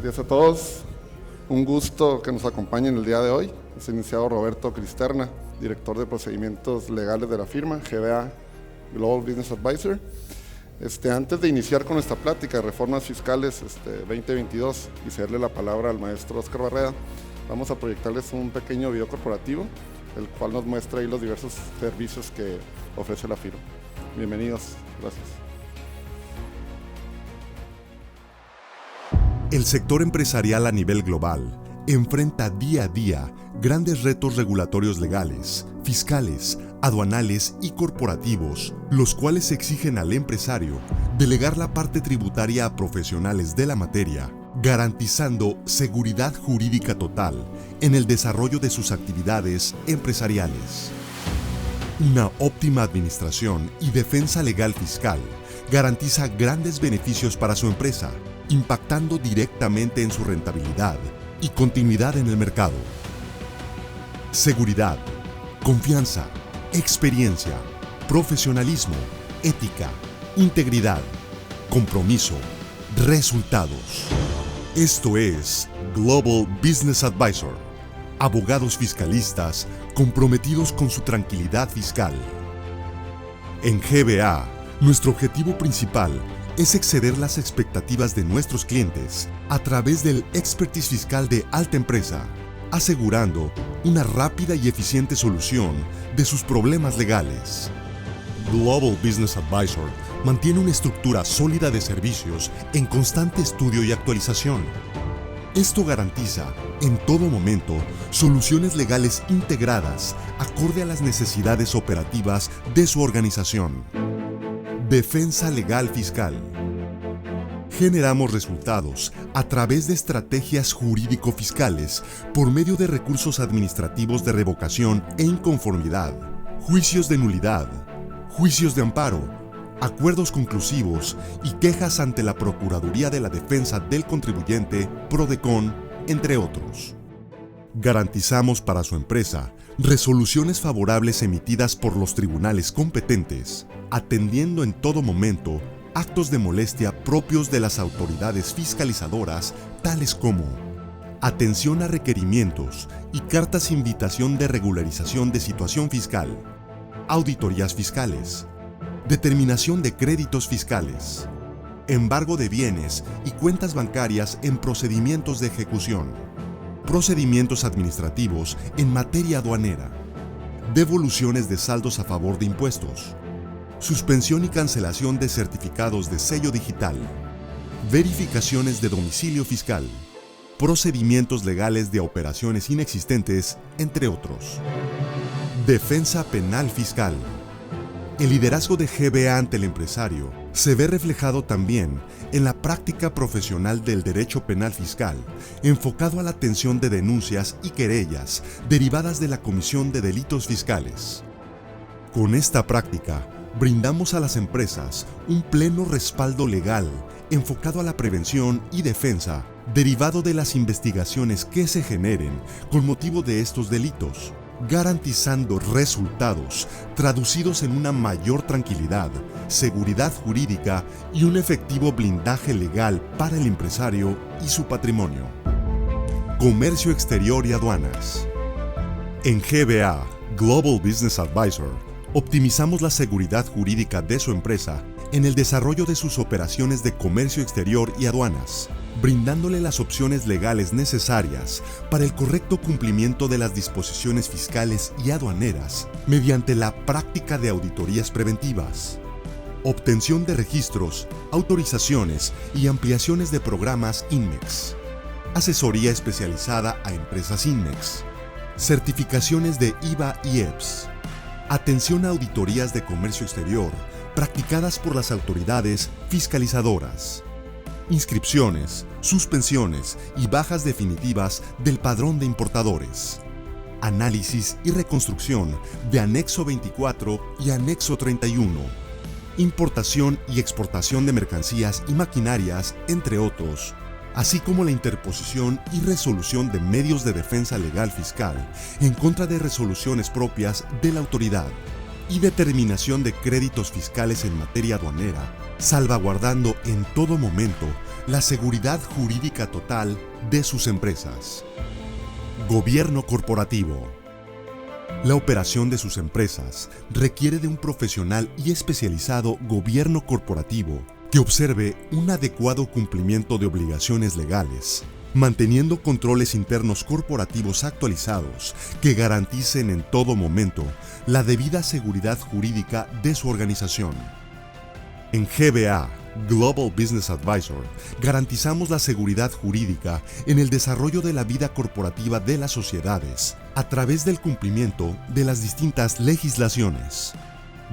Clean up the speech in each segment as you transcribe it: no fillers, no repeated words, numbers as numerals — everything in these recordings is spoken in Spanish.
días a todos. Un gusto que nos acompañen el día de hoy. Es el licenciado Roberto Cristerna, director de procedimientos legales de la firma GBA Global Business Advisor. Antes de iniciar con esta plática de reformas fiscales 2022 y cederle la palabra al maestro Oscar Barreda, vamos a proyectarles un pequeño video corporativo, el cual nos muestra ahí los diversos servicios que ofrece la firma. Bienvenidos, gracias. El sector empresarial a nivel global enfrenta día a día grandes retos regulatorios legales, fiscales, aduanales y corporativos, los cuales exigen al empresario delegar la parte tributaria a profesionales de la materia, garantizando seguridad jurídica total en el desarrollo de sus actividades empresariales. Una óptima administración y defensa legal fiscal garantiza grandes beneficios para su empresa, impactando directamente en su rentabilidad y continuidad en el mercado. Seguridad, confianza, experiencia, profesionalismo, ética, integridad, compromiso, resultados. Esto es Global Business Advisor, abogados fiscalistas comprometidos con su tranquilidad fiscal. En GBA, nuestro objetivo principal es exceder las expectativas de nuestros clientes a través del expertise fiscal de alta empresa, asegurando una rápida y eficiente solución de sus problemas legales. Global Business Advisor mantiene una estructura sólida de servicios en constante estudio y actualización. Esto garantiza, en todo momento, soluciones legales integradas acorde a las necesidades operativas de su organización. Defensa legal fiscal. Generamos resultados a través de estrategias jurídico-fiscales por medio de recursos administrativos de revocación e inconformidad, juicios de nulidad, juicios de amparo, acuerdos conclusivos y quejas ante la Procuraduría de la Defensa del Contribuyente, PRODECON, entre otros. Garantizamos para su empresa resoluciones favorables emitidas por los tribunales competentes, atendiendo en todo momento actos de molestia propios de las autoridades fiscalizadoras, tales como atención a requerimientos y cartas invitación de regularización de situación fiscal, auditorías fiscales, determinación de créditos fiscales, embargo de bienes y cuentas bancarias en procedimientos de ejecución, procedimientos administrativos en materia aduanera, devoluciones de saldos a favor de impuestos, suspensión y cancelación de certificados de sello digital, verificaciones de domicilio fiscal, procedimientos legales de operaciones inexistentes, entre otros. Defensa penal fiscal. El liderazgo de GBA ante el empresario se ve reflejado también en la práctica profesional del derecho penal fiscal, enfocado a la atención de denuncias y querellas derivadas de la comisión de delitos fiscales. Con esta práctica, brindamos a las empresas un pleno respaldo legal enfocado a la prevención y defensa derivado de las investigaciones que se generen con motivo de estos delitos, garantizando resultados traducidos en una mayor tranquilidad, seguridad jurídica y un efectivo blindaje legal para el empresario y su patrimonio. Comercio exterior y aduanas. En GBA, Global Business Advisor, optimizamos la seguridad jurídica de su empresa en el desarrollo de sus operaciones de comercio exterior y aduanas, brindándole las opciones legales necesarias para el correcto cumplimiento de las disposiciones fiscales y aduaneras mediante la práctica de auditorías preventivas, obtención de registros, autorizaciones y ampliaciones de programas INMEX, asesoría especializada a empresas INMEX, certificaciones de IVA y EPS, atención a auditorías de comercio exterior practicadas por las autoridades fiscalizadoras, inscripciones, suspensiones y bajas definitivas del padrón de importadores, análisis y reconstrucción de Anexo 24 y Anexo 31, importación y exportación de mercancías y maquinarias, entre otros, así como la interposición y resolución de medios de defensa legal fiscal en contra de resoluciones propias de la autoridad y determinación de créditos fiscales en materia aduanera, salvaguardando en todo momento la seguridad jurídica total de sus empresas. Gobierno corporativo. La operación de sus empresas requiere de un profesional y especializado gobierno corporativo que observe un adecuado cumplimiento de obligaciones legales, manteniendo controles internos corporativos actualizados que garanticen en todo momento la debida seguridad jurídica de su organización. En GBA, Global Business Advisor, garantizamos la seguridad jurídica en el desarrollo de la vida corporativa de las sociedades a través del cumplimiento de las distintas legislaciones.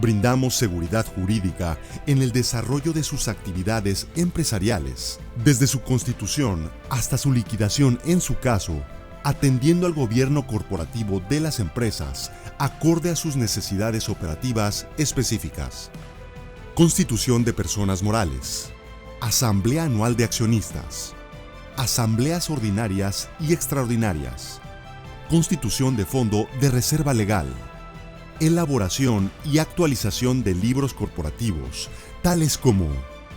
Brindamos seguridad jurídica en el desarrollo de sus actividades empresariales, desde su constitución hasta su liquidación en su caso, atendiendo al gobierno corporativo de las empresas acorde a sus necesidades operativas específicas. Constitución de personas morales, Asamblea Anual de Accionistas, Asambleas Ordinarias y Extraordinarias, Constitución de Fondo de Reserva Legal, elaboración y actualización de libros corporativos, tales como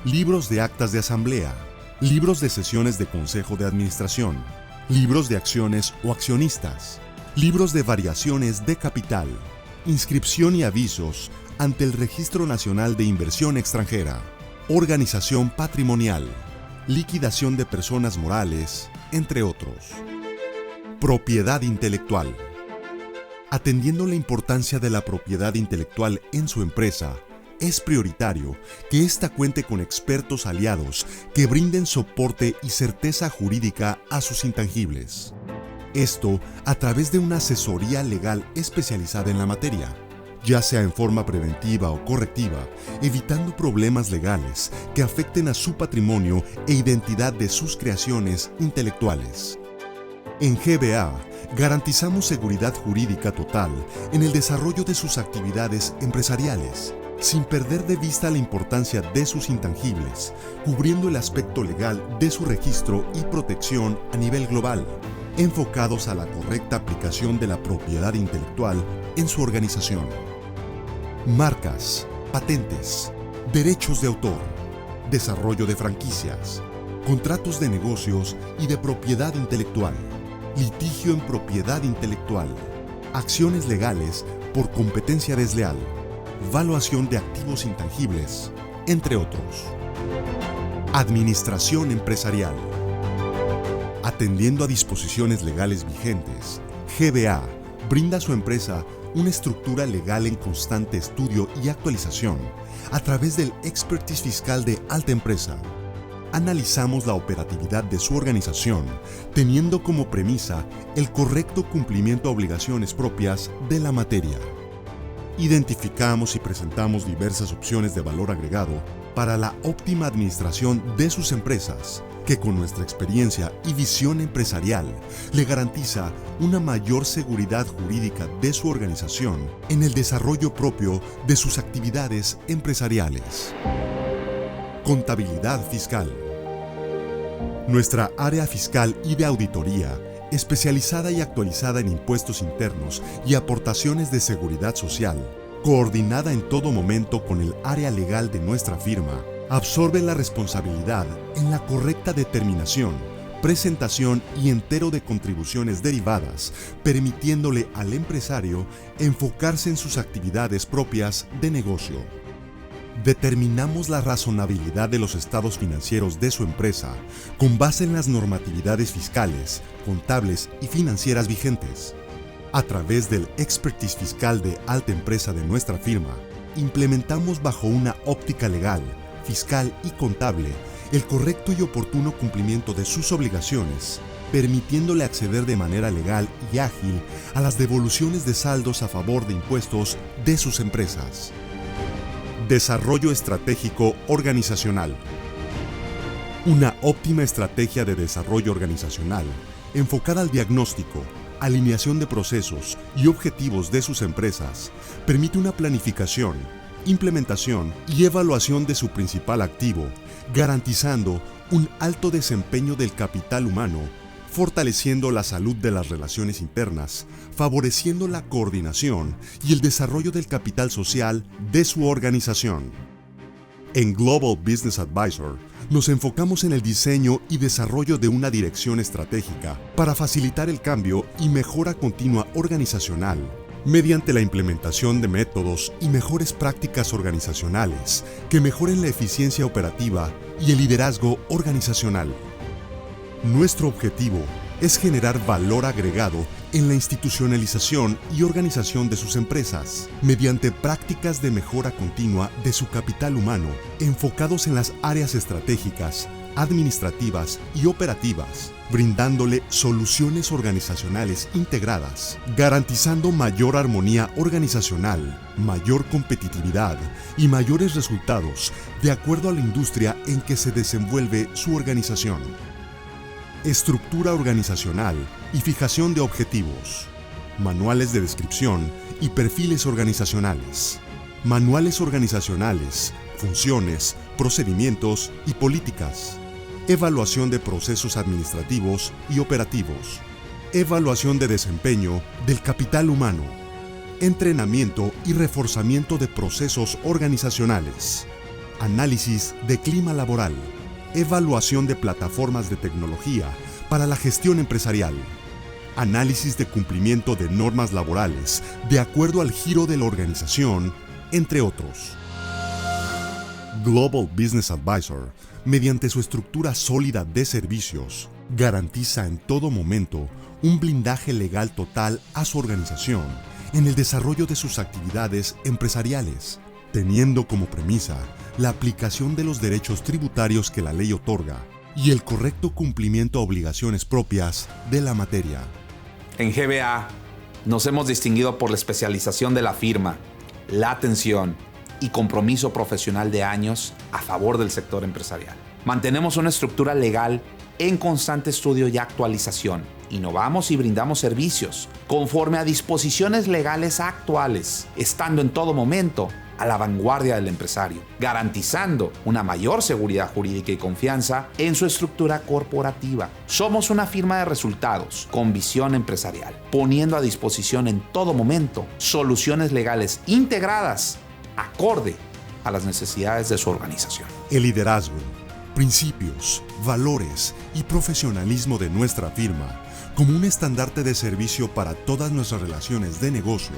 libros de actas de asamblea, libros de sesiones de consejo de administración, libros de acciones o accionistas, libros de variaciones de capital, inscripción y avisos ante el Registro Nacional de Inversión Extranjera, organización patrimonial, liquidación de personas morales, entre otros. Propiedad intelectual. Atendiendo la importancia de la propiedad intelectual en su empresa, es prioritario que ésta cuente con expertos aliados que brinden soporte y certeza jurídica a sus intangibles. Esto a través de una asesoría legal especializada en la materia, ya sea en forma preventiva o correctiva, evitando problemas legales que afecten a su patrimonio e identidad de sus creaciones intelectuales. En GBA, garantizamos seguridad jurídica total en el desarrollo de sus actividades empresariales, sin perder de vista la importancia de sus intangibles, cubriendo el aspecto legal de su registro y protección a nivel global, enfocados a la correcta aplicación de la propiedad intelectual en su organización. Marcas, patentes, derechos de autor, desarrollo de franquicias, contratos de negocios y de propiedad intelectual, litigio en propiedad intelectual, acciones legales por competencia desleal, valuación de activos intangibles, entre otros. Administración empresarial. Atendiendo a disposiciones legales vigentes, GBA brinda a su empresa una estructura legal en constante estudio y actualización a través del Expertise Fiscal de Alta Empresa. Analizamos la operatividad de su organización, teniendo como premisa el correcto cumplimiento a obligaciones propias de la materia. Identificamos y presentamos diversas opciones de valor agregado para la óptima administración de sus empresas, que con nuestra experiencia y visión empresarial le garantiza una mayor seguridad jurídica de su organización en el desarrollo propio de sus actividades empresariales. Contabilidad fiscal. Nuestra área fiscal y de auditoría, especializada y actualizada en impuestos internos y aportaciones de seguridad social, coordinada en todo momento con el área legal de nuestra firma, absorbe la responsabilidad en la correcta determinación, presentación y entero de contribuciones derivadas, permitiéndole al empresario enfocarse en sus actividades propias de negocio. Determinamos la razonabilidad de los estados financieros de su empresa con base en las normatividades fiscales, contables y financieras vigentes. A través del Expertise Fiscal de Alta Empresa de nuestra firma, implementamos bajo una óptica legal, fiscal y contable el correcto y oportuno cumplimiento de sus obligaciones, permitiéndole acceder de manera legal y ágil a las devoluciones de saldos a favor de impuestos de sus empresas. Desarrollo estratégico organizacional. Una óptima estrategia de desarrollo organizacional enfocada al diagnóstico, alineación de procesos y objetivos de sus empresas permite una planificación, implementación y evaluación de su principal activo, garantizando un alto desempeño del capital humano, fortaleciendo la salud de las relaciones internas, favoreciendo la coordinación y el desarrollo del capital social de su organización. En Global Business Advisor, nos enfocamos en el diseño y desarrollo de una dirección estratégica para facilitar el cambio y mejora continua organizacional mediante la implementación de métodos y mejores prácticas organizacionales que mejoren la eficiencia operativa y el liderazgo organizacional. Nuestro objetivo es generar valor agregado en la institucionalización y organización de sus empresas, mediante prácticas de mejora continua de su capital humano, enfocados en las áreas estratégicas, administrativas y operativas, brindándole soluciones organizacionales integradas, garantizando mayor armonía organizacional, mayor competitividad y mayores resultados de acuerdo a la industria en que se desenvuelve su organización. Estructura organizacional y fijación de objetivos. Manuales de descripción y perfiles organizacionales. Manuales organizacionales, funciones, procedimientos y políticas. Evaluación de procesos administrativos y operativos. Evaluación de desempeño del capital humano. Entrenamiento y reforzamiento de procesos organizacionales. Análisis de clima laboral. Evaluación de plataformas de tecnología para la gestión empresarial. Análisis de cumplimiento de normas laborales de acuerdo al giro de la organización, entre otros. Global Business Advisor, mediante su estructura sólida de servicios, garantiza en todo momento un blindaje legal total a su organización en el desarrollo de sus actividades empresariales, teniendo como premisa la aplicación de los derechos tributarios que la ley otorga y el correcto cumplimiento a obligaciones propias de la materia. En GBA nos hemos distinguido por la especialización de la firma, la atención y compromiso profesional de años a favor del sector empresarial. Mantenemos una estructura legal en constante estudio y actualización. Innovamos y brindamos servicios conforme a disposiciones legales actuales, estando en todo momento a la vanguardia del empresario, garantizando una mayor seguridad jurídica y confianza en su estructura corporativa. Somos una firma de resultados con visión empresarial, poniendo a disposición en todo momento soluciones legales integradas acorde a las necesidades de su organización. El liderazgo, principios, valores y profesionalismo de nuestra firma, como un estandarte de servicio para todas nuestras relaciones de negocio,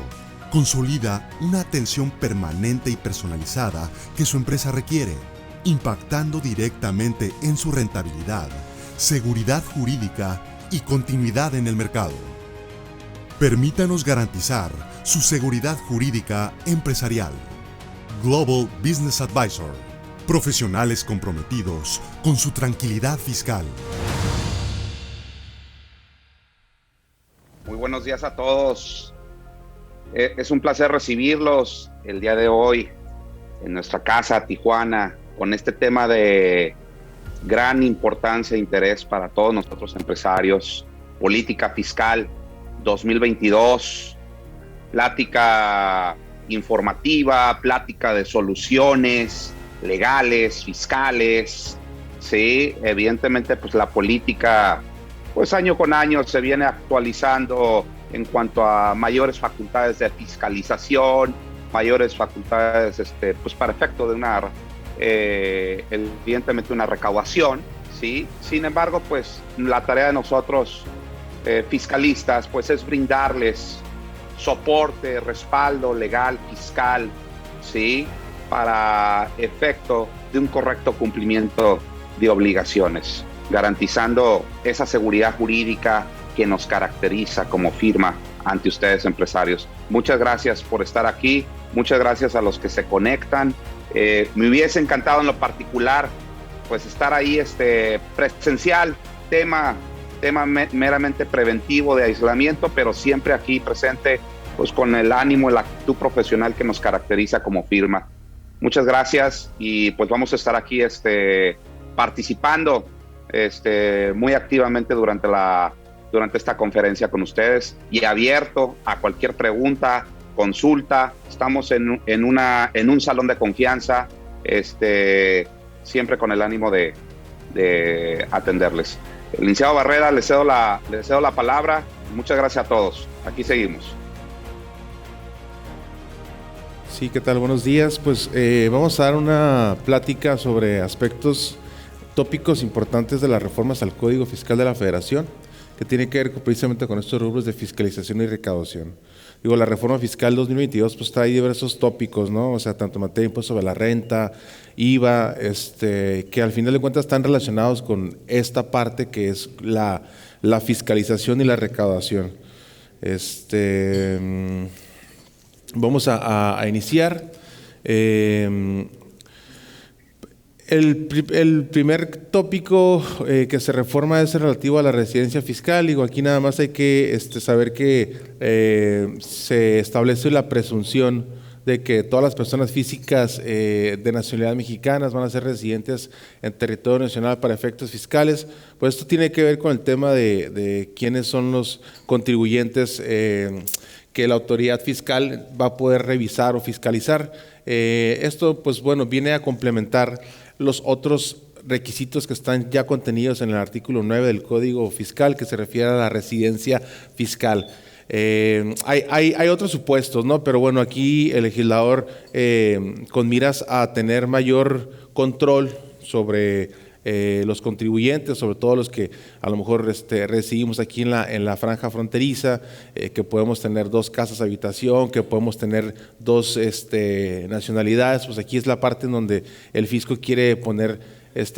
consolida una atención permanente y personalizada que su empresa requiere, impactando directamente en su rentabilidad, seguridad jurídica y continuidad en el mercado. Permítanos garantizar su seguridad jurídica empresarial. Global Business Advisor. Profesionales comprometidos con su tranquilidad fiscal. Muy buenos días a todos. Es un placer recibirlos el día de hoy en nuestra casa, Tijuana, con este tema de gran importancia e interés para todos nosotros empresarios. Política fiscal 2022, plática informativa, plática de soluciones legales, fiscales. Sí, evidentemente pues la política pues año con año se viene actualizando en cuanto a mayores facultades de fiscalización, mayores facultades pues para efecto de una evidentemente una recaudación, ¿sí? Sin embargo, pues la tarea de nosotros fiscalistas pues es brindarles soporte, respaldo legal, fiscal, ¿sí? Para efecto de un correcto cumplimiento de obligaciones, garantizando esa seguridad jurídica que nos caracteriza como firma ante ustedes empresarios. Muchas gracias por estar aquí, muchas gracias a los que se conectan. Me hubiese encantado en lo particular pues estar ahí presencial, tema meramente preventivo de aislamiento, pero siempre aquí presente pues con el ánimo y la actitud profesional que nos caracteriza como firma. Muchas gracias y pues vamos a estar aquí participando muy activamente durante esta conferencia con ustedes y abierto a cualquier pregunta, consulta. Estamos en un salón de confianza, siempre con el ánimo de atenderles. Licenciado Barrera, le cedo la palabra. Muchas gracias a todos. Aquí seguimos. Sí, ¿qué tal? Buenos días. Pues vamos a dar una plática sobre aspectos tópicos importantes de las reformas al Código Fiscal de la Federación, que tiene que ver precisamente con estos rubros de fiscalización y recaudación. Digo, la reforma fiscal 2022 pues trae diversos tópicos, ¿no? O sea, tanto materia de impuesto sobre la renta, IVA, que al final de cuentas están relacionados con esta parte que es la fiscalización y la recaudación. Vamos a iniciar. El primer tópico que se reforma es relativo a la residencia fiscal. Digo, aquí nada más hay que saber que se establece la presunción de que todas las personas físicas de nacionalidad mexicana van a ser residentes en territorio nacional para efectos fiscales. Pues esto tiene que ver con el tema de quiénes son los contribuyentes que la autoridad fiscal va a poder revisar o fiscalizar. Esto, pues bueno, viene a complementar los otros requisitos que están ya contenidos en el artículo 9 del Código Fiscal, que se refiere a la residencia fiscal. Hay otros supuestos, ¿no? Pero bueno, aquí el legislador, con miras a tener mayor control sobre los contribuyentes, sobre todo los que a lo mejor residimos aquí en la franja fronteriza, que podemos tener 2 casas habitación, que podemos tener 2 nacionalidades, pues aquí es la parte en donde el fisco quiere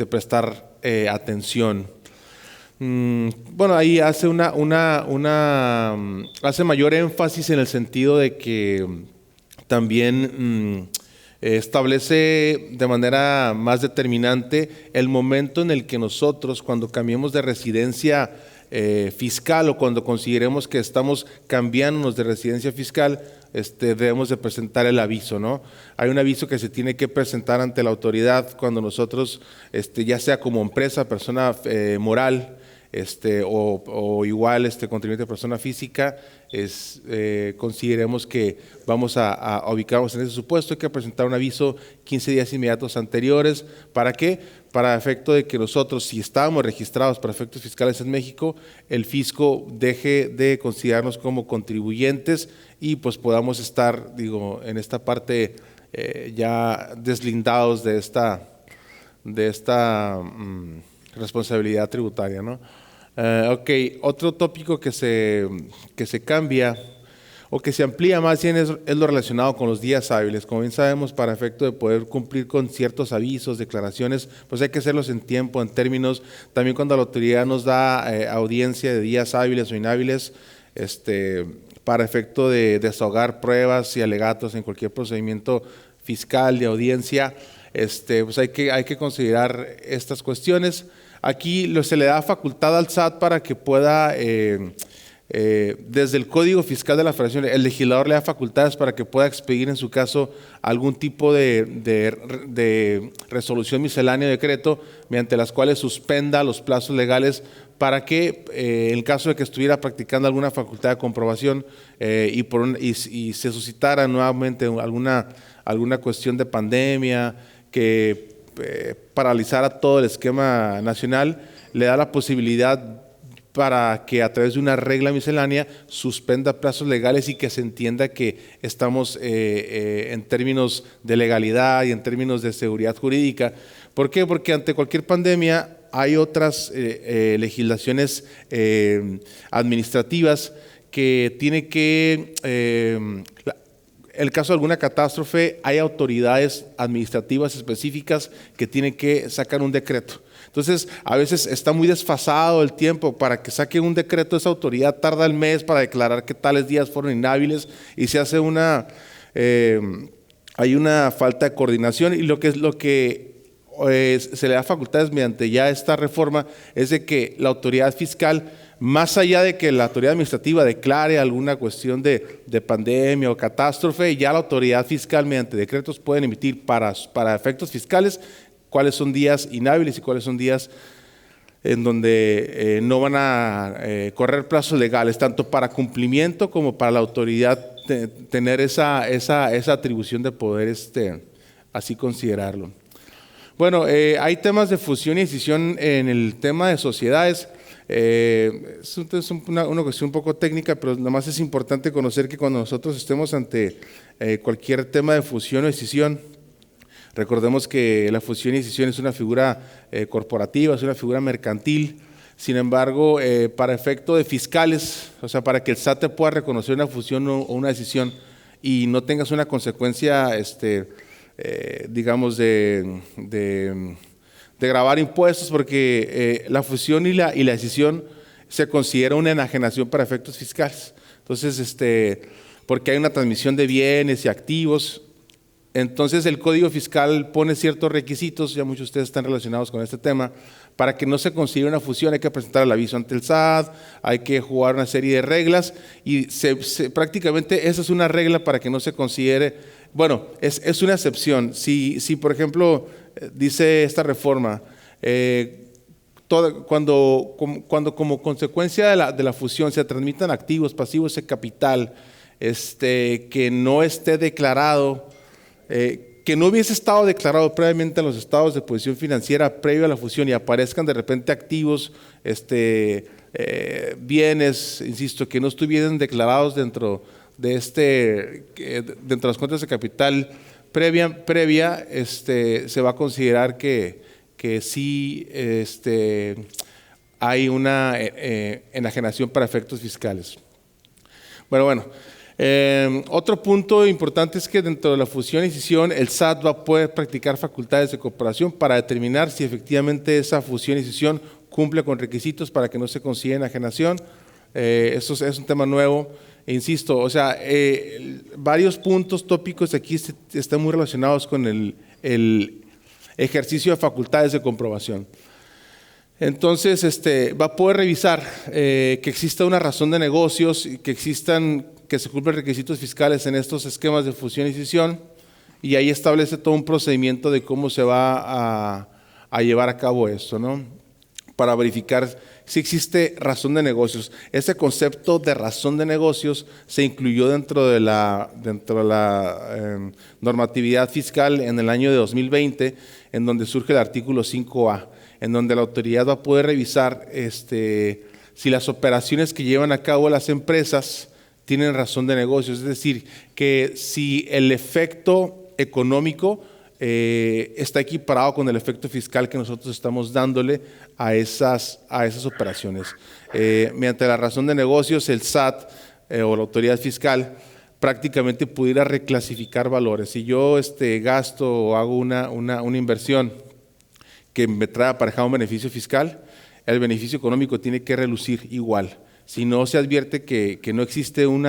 prestar atención. Bueno, ahí hace hace mayor énfasis en el sentido de que también establece de manera más determinante el momento en el que nosotros, cuando cambiemos de residencia fiscal o cuando consideremos que estamos cambiándonos de residencia fiscal, debemos de presentar el aviso, ¿no? Hay un aviso que se tiene que presentar ante la autoridad cuando nosotros, ya sea como empresa, persona moral, o igual contribuyente de persona física, consideremos que vamos a ubicarnos en ese supuesto. Hay que presentar un aviso 15 días inmediatos anteriores. ¿Para qué? Para efecto de que nosotros, si estábamos registrados para efectos fiscales en México, el fisco deje de considerarnos como contribuyentes y pues podamos estar, digo, en esta parte ya deslindados de esta responsabilidad tributaria, ¿no? Ok, otro tópico que se cambia o que se amplía más bien es lo relacionado con los días hábiles. Como bien sabemos, para efecto de poder cumplir con ciertos avisos, declaraciones, pues hay que hacerlos en tiempo, en términos. También cuando la autoridad nos da audiencia de días hábiles o inhábiles, para efecto de desahogar pruebas y alegatos en cualquier procedimiento fiscal de audiencia, pues hay que considerar estas cuestiones. Aquí se le da facultad al SAT para que pueda, desde el Código Fiscal de la Federación, el legislador le da facultades para que pueda expedir en su caso algún tipo de resolución miscelánea o decreto mediante las cuales suspenda los plazos legales para que, en el caso de que estuviera practicando alguna facultad de comprobación y se suscitara nuevamente alguna cuestión de pandemia que paralizara todo el esquema nacional, le da la posibilidad para que a través de una regla miscelánea suspenda plazos legales y que se entienda que estamos en términos de legalidad y en términos de seguridad jurídica. ¿Por qué? Porque ante cualquier pandemia hay otras legislaciones administrativas que tiene que... En el caso de alguna catástrofe, hay autoridades administrativas específicas que tienen que sacar un decreto. Entonces, a veces está muy desfasado el tiempo para que saque un decreto. Esa autoridad tarda el mes para declarar que tales días fueron inhábiles y se hace hay una falta de coordinación. Y lo que se le da facultades mediante ya esta reforma es de que la autoridad fiscal, más allá de que la autoridad administrativa declare alguna cuestión de pandemia o catástrofe, ya la autoridad fiscal mediante decretos pueden emitir para efectos fiscales cuáles son días inhábiles y cuáles son días en donde no van a correr plazos legales, tanto para cumplimiento como para la autoridad tener esa atribución de poder así considerarlo. Bueno, hay temas de fusión y escisión en el tema de sociedades. Es una cuestión un poco técnica, pero nada más es importante conocer que cuando nosotros estemos ante cualquier tema de fusión o escisión, Recordemos que la fusión y escisión es una figura corporativa, es una figura mercantil. Sin embargo, para efecto de fiscales, o sea, para que el SAT te pueda reconocer una fusión o una escisión y no tengas una consecuencia, digamos, de gravar impuestos, porque la fusión y la escisión se considera una enajenación para efectos fiscales. Entonces, porque hay una transmisión de bienes y activos. Entonces, el Código Fiscal pone ciertos requisitos, ya muchos de ustedes están relacionados con este tema, para que no se considere una fusión hay que presentar el aviso ante el SAT, hay que jugar una serie de reglas y prácticamente esa es una regla para que no se considere, bueno, es una excepción. Si por ejemplo, dice esta reforma, cuando como consecuencia de la fusión se transmitan activos, pasivos y capital, que no esté declarado, que no hubiese estado declarado previamente en los estados de posición financiera previo a la fusión y aparezcan de repente activos, bienes, insisto, que no estuvieran declarados dentro de dentro de las cuentas de capital previa, se va a considerar que sí hay una enajenación para efectos fiscales. Bueno. Otro punto importante es que dentro de la fusión y escisión el SAT va a poder practicar facultades de cooperación para determinar si efectivamente esa fusión y escisión cumple con requisitos para que no se considere enajenación. Eso es un tema nuevo. Insisto, o sea, varios puntos tópicos aquí están muy relacionados con el ejercicio de facultades de comprobación. Entonces, va a poder revisar que exista una razón de negocios, que se cumplen requisitos fiscales en estos esquemas de fusión y escisión, y ahí establece todo un procedimiento de cómo se va a llevar a cabo esto, ¿no? Para verificar si existe razón de negocios. Ese concepto de razón de negocios se incluyó dentro de la normatividad fiscal en el año de 2020, en donde surge el artículo 5A, en donde la autoridad va a poder revisar si las operaciones que llevan a cabo las empresas tienen razón de negocios, es decir, que si el efecto económico está equiparado con el efecto fiscal que nosotros estamos dándole a esas operaciones. Mediante la razón de negocios, el SAT o la autoridad fiscal prácticamente pudiera reclasificar valores. Si yo gasto o hago una inversión que me trae aparejado un beneficio fiscal, el beneficio económico tiene que relucir igual. Si no se advierte que no existe un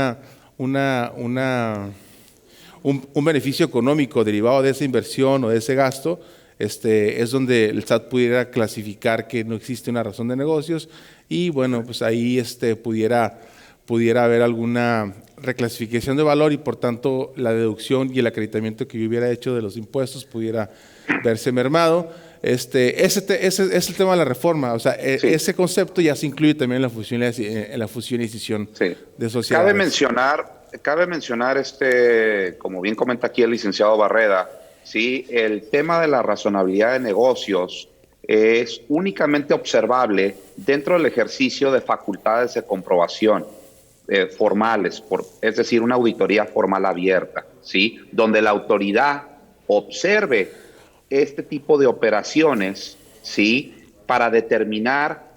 beneficio económico derivado de esa inversión o de ese gasto, es donde el SAT pudiera clasificar que no existe una razón de negocios y bueno, pues ahí pudiera haber alguna reclasificación de valor y por tanto la deducción y el acreditamiento que yo hubiera hecho de los impuestos pudiera verse mermado. Ese es el tema de la reforma, o sea, sí. Ese concepto ya se incluye también en la fusión y escisión sí. de sociedades. Cabe mencionar, como bien comenta aquí el licenciado Barreda, ¿sí? El tema de la razonabilidad de negocios es únicamente observable dentro del ejercicio de facultades de comprobación formales, es decir, una auditoría formal abierta, ¿sí? Donde la autoridad observe este tipo de operaciones, ¿sí? Para determinar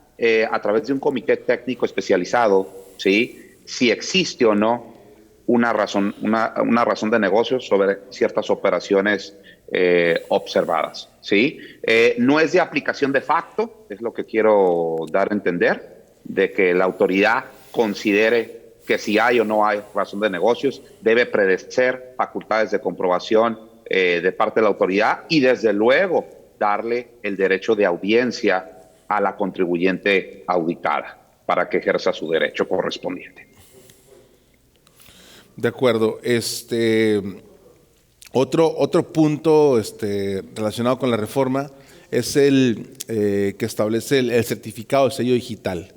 a través de un comité técnico especializado, ¿sí? Si existe o no una razón de negocios sobre ciertas operaciones observadas, ¿sí? No es de aplicación de facto, es lo que quiero dar a entender, de que la autoridad considere que si hay o no hay razón de negocios, debe prevalecer facultades de comprobación de parte de la autoridad y desde luego darle el derecho de audiencia a la contribuyente auditada para que ejerza su derecho correspondiente. De acuerdo. Otro punto relacionado con la reforma es el que establece el certificado de sello digital.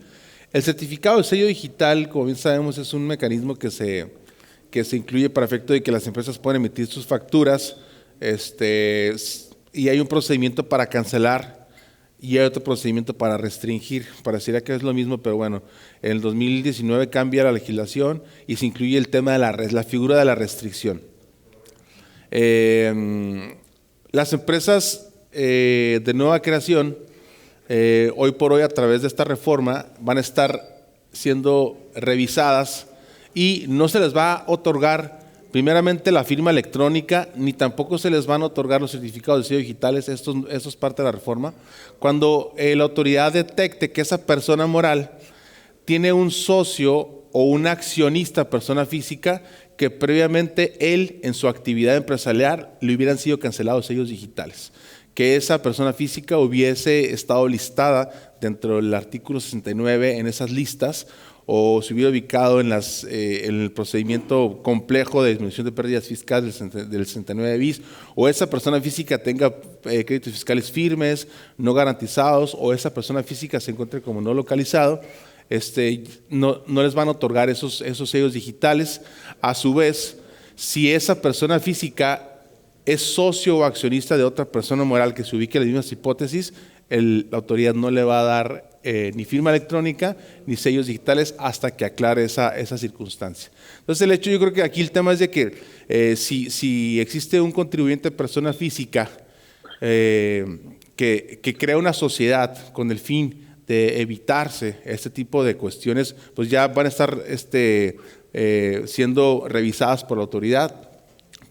El certificado de sello digital, como bien sabemos, es un mecanismo que se incluye para efecto de que las empresas puedan emitir sus facturas y hay un procedimiento para cancelar y hay otro procedimiento para restringir. Pareciera que es lo mismo, pero bueno, en el 2019 cambia la legislación y se incluye el tema de la figura de la restricción. Las empresas de nueva creación, hoy por hoy a través de esta reforma, van a estar siendo revisadas y no se les va a otorgar primeramente la firma electrónica, ni tampoco se les van a otorgar los certificados de sello digitales. Esto es parte de la reforma. Cuando la autoridad detecte que esa persona moral tiene un socio o un accionista, persona física, que previamente él en su actividad empresarial le hubieran sido cancelados sellos digitales, que esa persona física hubiese estado listada dentro del artículo 69 en esas listas, o se hubiera ubicado en el procedimiento complejo de disminución de pérdidas fiscales del 69 bis, o esa persona física tenga créditos fiscales firmes, no garantizados, o esa persona física se encuentre como no localizado, no les van a otorgar esos sellos digitales. A su vez, si esa persona física es socio o accionista de otra persona moral que se ubique en las mismas hipótesis, la autoridad no le va a dar ni firma electrónica ni sellos digitales hasta que aclare esa circunstancia. Entonces, el hecho, yo creo que aquí el tema es de que si existe un contribuyente persona física que crea una sociedad con el fin de evitarse este tipo de cuestiones, pues ya van a estar siendo revisadas por la autoridad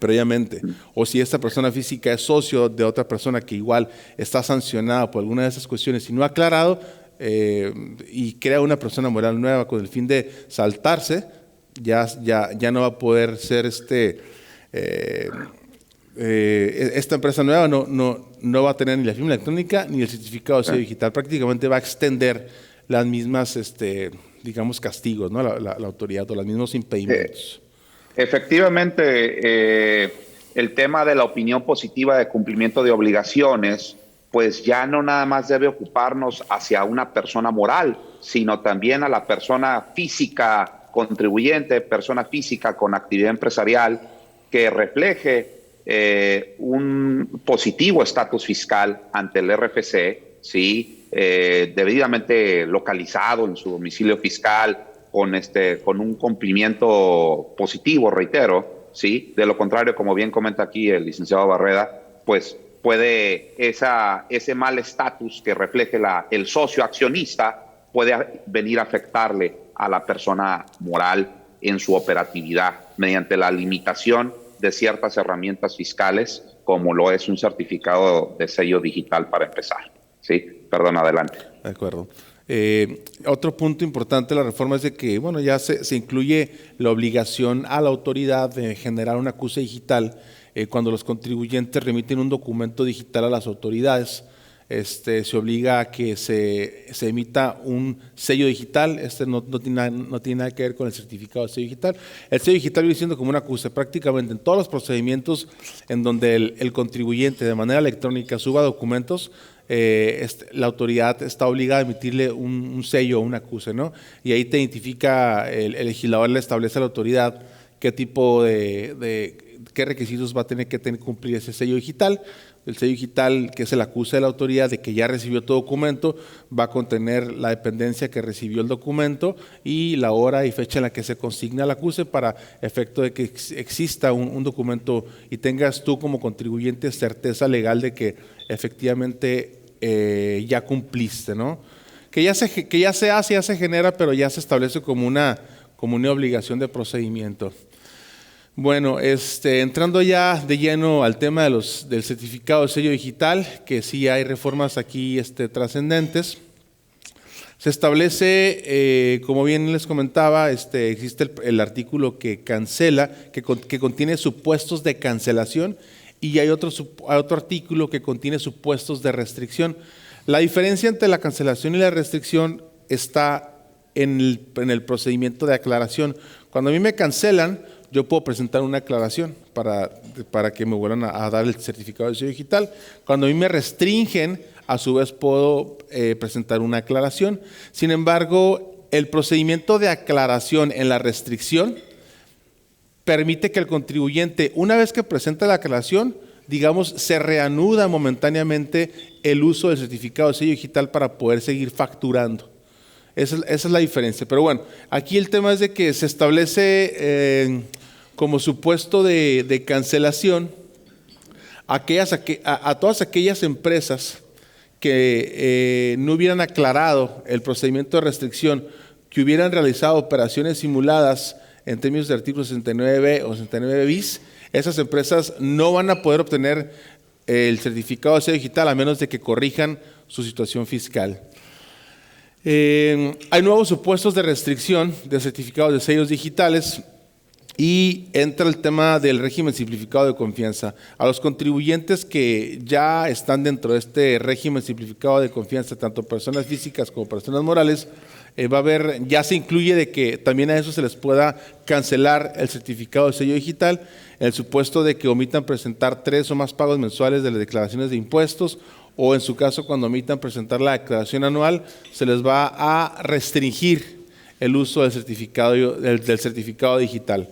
previamente. O si esta persona física es socio de otra persona que igual está sancionada por alguna de esas cuestiones y no ha aclarado, y crea una persona moral nueva con el fin de saltarse, ya no va a poder ser esta empresa nueva no va a tener ni la firma electrónica ni el certificado de sello digital. Prácticamente va a extender las mismas, digamos, castigos, ¿no? la autoridad, o los mismos impedimentos. Efectivamente, el tema de la opinión positiva de cumplimiento de obligaciones, pues ya no nada más debe ocuparnos hacia una persona moral, sino también a la persona física contribuyente, persona física con actividad empresarial que refleje un positivo estatus fiscal ante el RFC, ¿sí? Debidamente localizado en su domicilio fiscal, con un cumplimiento positivo, reitero, ¿sí? De lo contrario, como bien comenta aquí el licenciado Barreda, pues puede ese mal estatus que refleje el socio accionista puede venir a afectarle a la persona moral en su operatividad mediante la limitación de ciertas herramientas fiscales, como lo es un certificado de sello digital para empezar. ¿Sí? Perdón, adelante. De acuerdo. Otro punto importante de la reforma es de que, bueno, ya se incluye la obligación a la autoridad de generar un acuse digital cuando los contribuyentes remiten un documento digital a las autoridades. Se obliga a que se emita un sello digital. No tiene nada que ver con el certificado de sello digital. El sello digital viene siendo como un acuse prácticamente en todos los procedimientos en donde el contribuyente de manera electrónica suba documentos. La autoridad está obligada a emitirle un sello o un acuse, ¿no? Y ahí te identifica, el legislador le establece a la autoridad qué tipo qué requisitos va a tener que cumplir ese sello digital. El sello digital, que es el acuse de la autoridad de que ya recibió tu documento, va a contener la dependencia que recibió el documento y la hora y fecha en la que se consigna el acuse para efecto de que exista un documento y tengas tú como contribuyente certeza legal de que efectivamente ya cumpliste, ¿no? Que ya se hace, ya se genera, pero ya se establece como una obligación de procedimiento. Bueno, entrando ya de lleno al tema del certificado de sello digital, que sí hay reformas aquí trascendentes. Se establece, como bien les comentaba, existe el artículo que cancela, que contiene supuestos de cancelación, y hay otro artículo que contiene supuestos de restricción. La diferencia entre la cancelación y la restricción está en el procedimiento de aclaración. Cuando a mí me cancelan, yo puedo presentar una aclaración para que me vuelvan a dar el certificado de sello digital. Cuando a mí me restringen, a su vez puedo presentar una aclaración. Sin embargo, el procedimiento de aclaración en la restricción permite que el contribuyente, una vez que presenta la aclaración, digamos, se reanuda momentáneamente el uso del certificado de sello digital para poder seguir facturando. Esa es la diferencia. Pero bueno, aquí el tema es de que se establece como supuesto de cancelación a todas aquellas empresas que no hubieran aclarado el procedimiento de restricción, que hubieran realizado operaciones simuladas en términos de artículo 69 o 69 bis, esas empresas no van a poder obtener el certificado de sello digital a menos de que corrijan su situación fiscal. Hay nuevos supuestos de restricción de certificados de sellos digitales y entra el tema del régimen simplificado de confianza. A los contribuyentes que ya están dentro de este régimen simplificado de confianza, tanto personas físicas como personas morales, ya se incluye de que también a eso se les pueda cancelar el certificado de sello digital en el supuesto de que omitan presentar 3 o más pagos mensuales de las declaraciones de impuestos, o en su caso cuando omitan presentar la declaración anual, se les va a restringir el uso del certificado digital.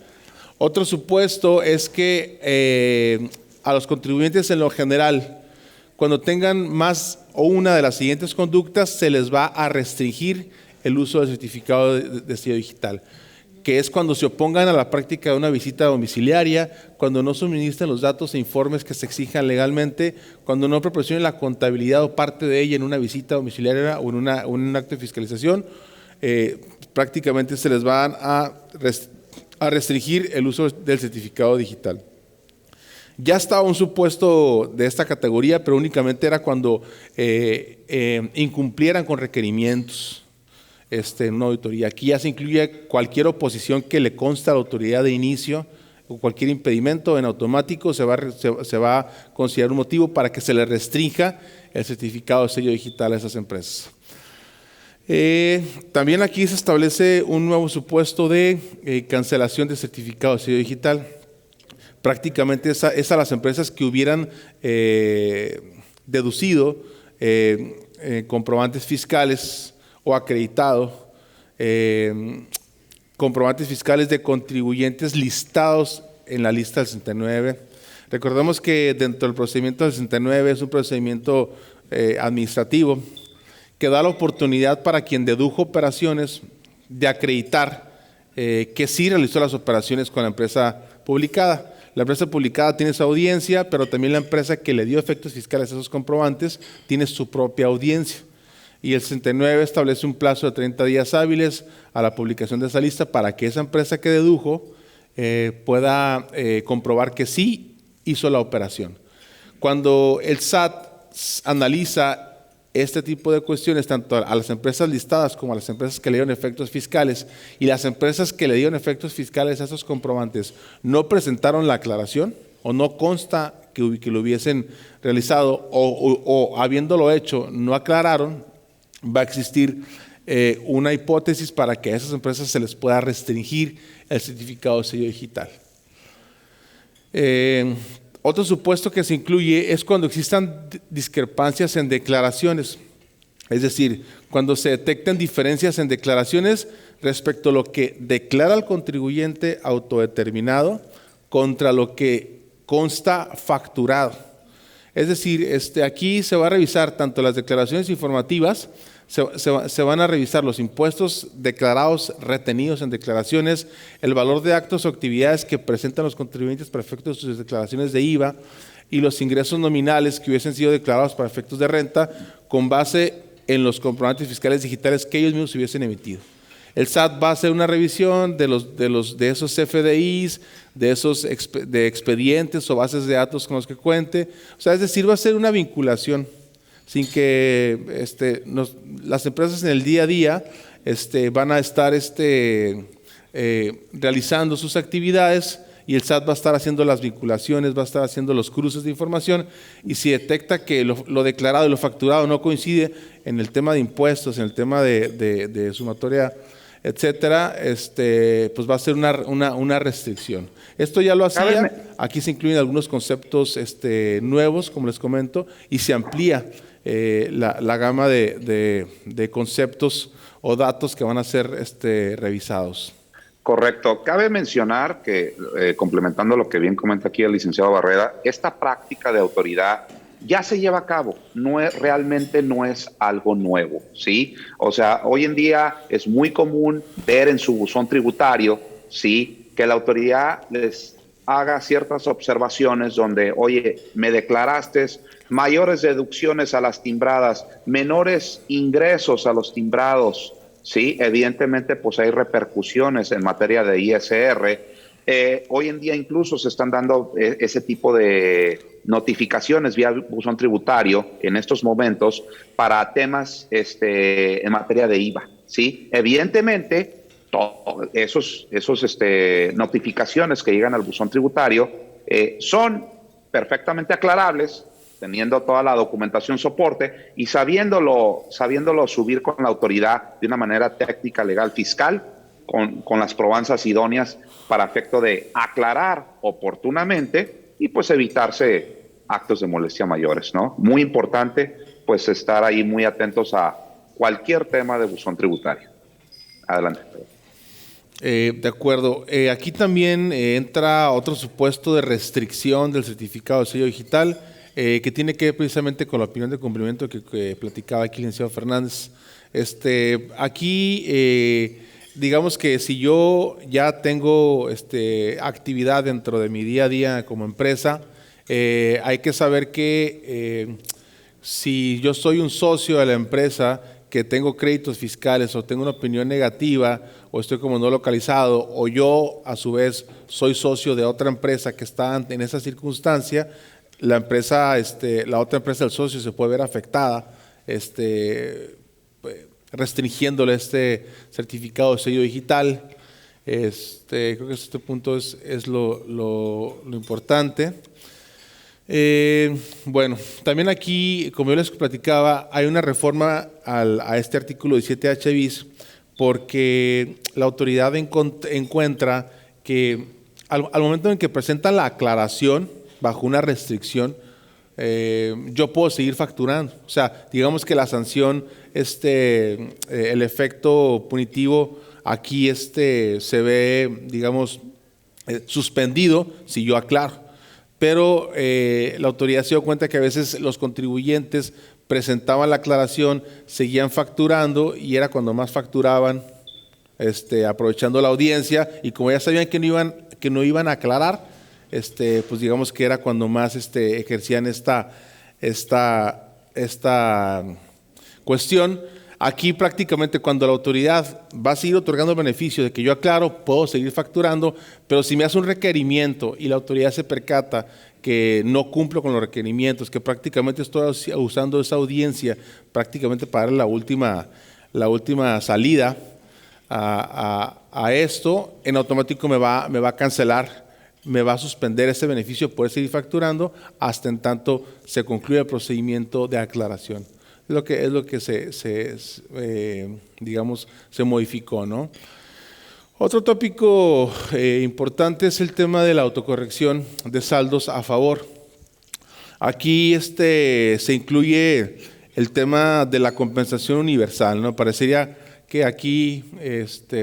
Otro supuesto es que a los contribuyentes en lo general, cuando tengan más o una de las siguientes conductas, se les va a restringir el uso del certificado de sello digital, que es cuando se opongan a la práctica de una visita domiciliaria, cuando no suministren los datos e informes que se exijan legalmente, cuando no proporcionen la contabilidad o parte de ella en una visita domiciliaria o en un acto de fiscalización, prácticamente se les van a restringir el uso del certificado digital. Ya estaba un supuesto de esta categoría, pero únicamente era cuando incumplieran con requerimientos en una auditoría. Aquí ya se incluye cualquier oposición que le consta a la autoridad de inicio o cualquier impedimento en automático, se va a considerar un motivo para que se le restrinja el certificado de sello digital a esas empresas. También aquí se establece un nuevo supuesto de cancelación de certificado de sello digital. Prácticamente es a las empresas que hubieran deducido comprobantes fiscales o acreditado comprobantes fiscales de contribuyentes listados en la lista del 69. Recordemos que dentro del procedimiento del 69 es un procedimiento administrativo que da la oportunidad para quien dedujo operaciones de acreditar que sí realizó las operaciones con la empresa publicada. La empresa publicada tiene su audiencia, pero también la empresa que le dio efectos fiscales a esos comprobantes tiene su propia audiencia. Y el 69 establece un plazo de 30 días hábiles a la publicación de esa lista para que esa empresa que dedujo pueda comprobar que sí hizo la operación. Cuando el SAT analiza este tipo de cuestiones, tanto a las empresas listadas como a las empresas que le dieron efectos fiscales, y las empresas que le dieron efectos fiscales a esos comprobantes no presentaron la aclaración o no consta que lo hubiesen realizado o habiéndolo hecho no aclararon, va a existir una hipótesis para que a esas empresas se les pueda restringir el certificado de sello digital. Otro supuesto que se incluye es cuando existan discrepancias en declaraciones, es decir, cuando se detectan diferencias en declaraciones respecto a lo que declara el contribuyente autodeterminado contra lo que consta facturado. Es decir, aquí se va a revisar tanto las declaraciones informativas, se van a revisar los impuestos declarados, retenidos en declaraciones, el valor de actos o actividades que presentan los contribuyentes para efectos de sus declaraciones de IVA y los ingresos nominales que hubiesen sido declarados para efectos de renta con base en los comprobantes fiscales digitales que ellos mismos hubiesen emitido. El SAT va a hacer una revisión de esos FDIs, de expedientes o bases de datos con los que cuente. O sea, es decir, va a ser una vinculación sin que las empresas en el día a día van a estar realizando sus actividades y el SAT va a estar haciendo las vinculaciones, va a estar haciendo los cruces de información, y si detecta que lo declarado y lo facturado no coincide en el tema de impuestos, en el tema de sumatoria, etcétera, pues va a ser una restricción. Esto ya lo hacía, aquí se incluyen algunos conceptos nuevos, como les comento, y se amplía la gama de conceptos o datos que van a ser revisados. Correcto. Cabe mencionar que, complementando lo que bien comenta aquí el licenciado Barreda, esta práctica de autoridad ya se lleva a cabo, realmente no es algo nuevo, ¿sí? O sea, hoy en día es muy común ver en su buzón tributario, ¿sí?, que la autoridad les haga ciertas observaciones donde, oye, me declaraste mayores deducciones a las timbradas, menores ingresos a los timbrados, ¿sí? Evidentemente, pues hay repercusiones en materia de ISR. Hoy en día incluso se están dando ese tipo de notificaciones vía buzón tributario en estos momentos para temas en materia de IVA, ¿sí? Evidentemente, esos notificaciones que llegan al buzón tributario son perfectamente aclarables, teniendo toda la documentación soporte y sabiéndolo subir con la autoridad de una manera técnica, legal, fiscal, con las probanzas idóneas para efecto de aclarar oportunamente y pues evitarse actos de molestia mayores, ¿no? Muy importante pues estar ahí muy atentos a cualquier tema de buzón tributario. Adelante. De acuerdo. Aquí también entra otro supuesto de restricción del certificado de sello digital que tiene que ver precisamente con la opinión de cumplimiento que platicaba aquí el licenciado Fernández. Aquí, digamos que si yo ya tengo actividad dentro de mi día a día como empresa, hay que saber que si yo soy un socio de la empresa que tengo créditos fiscales o tengo una opinión negativa o estoy como no localizado o yo a su vez soy socio de otra empresa que está en esa circunstancia, la empresa, la otra empresa del socio se puede ver afectada, restringiéndole este certificado de sello digital. Creo que este punto es lo importante. Bueno, también aquí, como yo les platicaba, hay una reforma a este artículo 17H bis porque la autoridad encuentra que al momento en que presentan la aclaración bajo una restricción, yo puedo seguir facturando. O sea, digamos que la sanción, el efecto punitivo aquí se ve, digamos, suspendido si yo aclaro. Pero la autoridad se dio cuenta que a veces los contribuyentes presentaban la aclaración, seguían facturando y era cuando más facturaban, aprovechando la audiencia, y como ya sabían que no iban a aclarar, pues digamos que era cuando más ejercían esta cuestión. Aquí prácticamente cuando la autoridad va a seguir otorgando beneficio de que yo aclaro, puedo seguir facturando, pero si me hace un requerimiento y la autoridad se percata que no cumplo con los requerimientos, que prácticamente estoy usando esa audiencia prácticamente para la última salida a esto, en automático me va a cancelar, me va a suspender ese beneficio, poder seguir facturando hasta en tanto se concluya el procedimiento de aclaración. Es lo que digamos, se modificó, ¿no? Otro tópico importante es el tema de la autocorrección de saldos a favor. Aquí se incluye el tema de la compensación universal, ¿no? Parecería que aquí,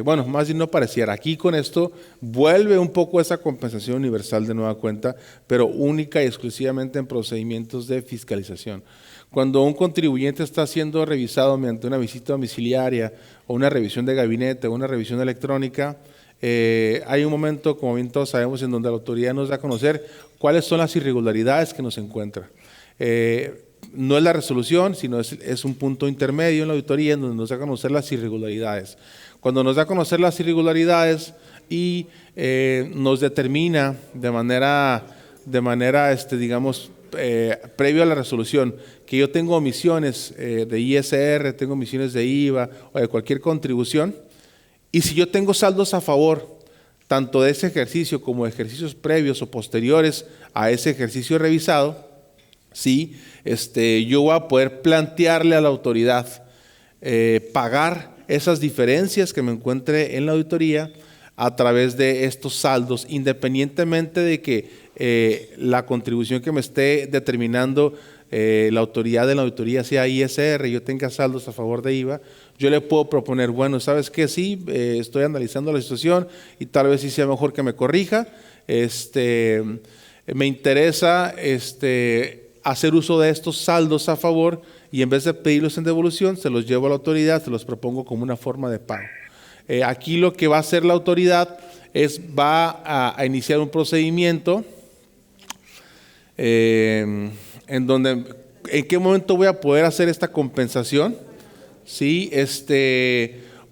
bueno, más bien no pareciera, aquí con esto vuelve un poco esa compensación universal de nueva cuenta, pero única y exclusivamente en procedimientos de fiscalización. Cuando un contribuyente está siendo revisado mediante una visita domiciliaria o una revisión de gabinete o una revisión electrónica, hay un momento, como bien todos sabemos, en donde la autoridad nos da a conocer cuáles son las irregularidades que nos encuentra. No es la resolución, sino es un punto intermedio en la auditoría en donde nos da a conocer las irregularidades. Cuando nos da a conocer las irregularidades y nos determina de manera digamos, previo a la resolución, que yo tengo omisiones de ISR, tengo omisiones de IVA o de cualquier contribución, y si yo tengo saldos a favor, tanto de ese ejercicio como de ejercicios previos o posteriores a ese ejercicio revisado, sí, yo voy a poder plantearle a la autoridad pagar esas diferencias que me encuentre en la auditoría a través de estos saldos, independientemente de que la contribución que me esté determinando la autoridad de la auditoría sea ISR, yo tenga saldos a favor de IVA, yo le puedo proponer, bueno, ¿sabes qué? Sí, estoy analizando la situación y tal vez sí sea mejor que me corrija, me interesa hacer uso de estos saldos a favor y en vez de pedirlos en devolución, se los llevo a la autoridad, se los propongo como una forma de pago. Aquí lo que va a hacer la autoridad va a iniciar un procedimiento en donde, ¿en qué momento voy a poder hacer esta compensación? Sí,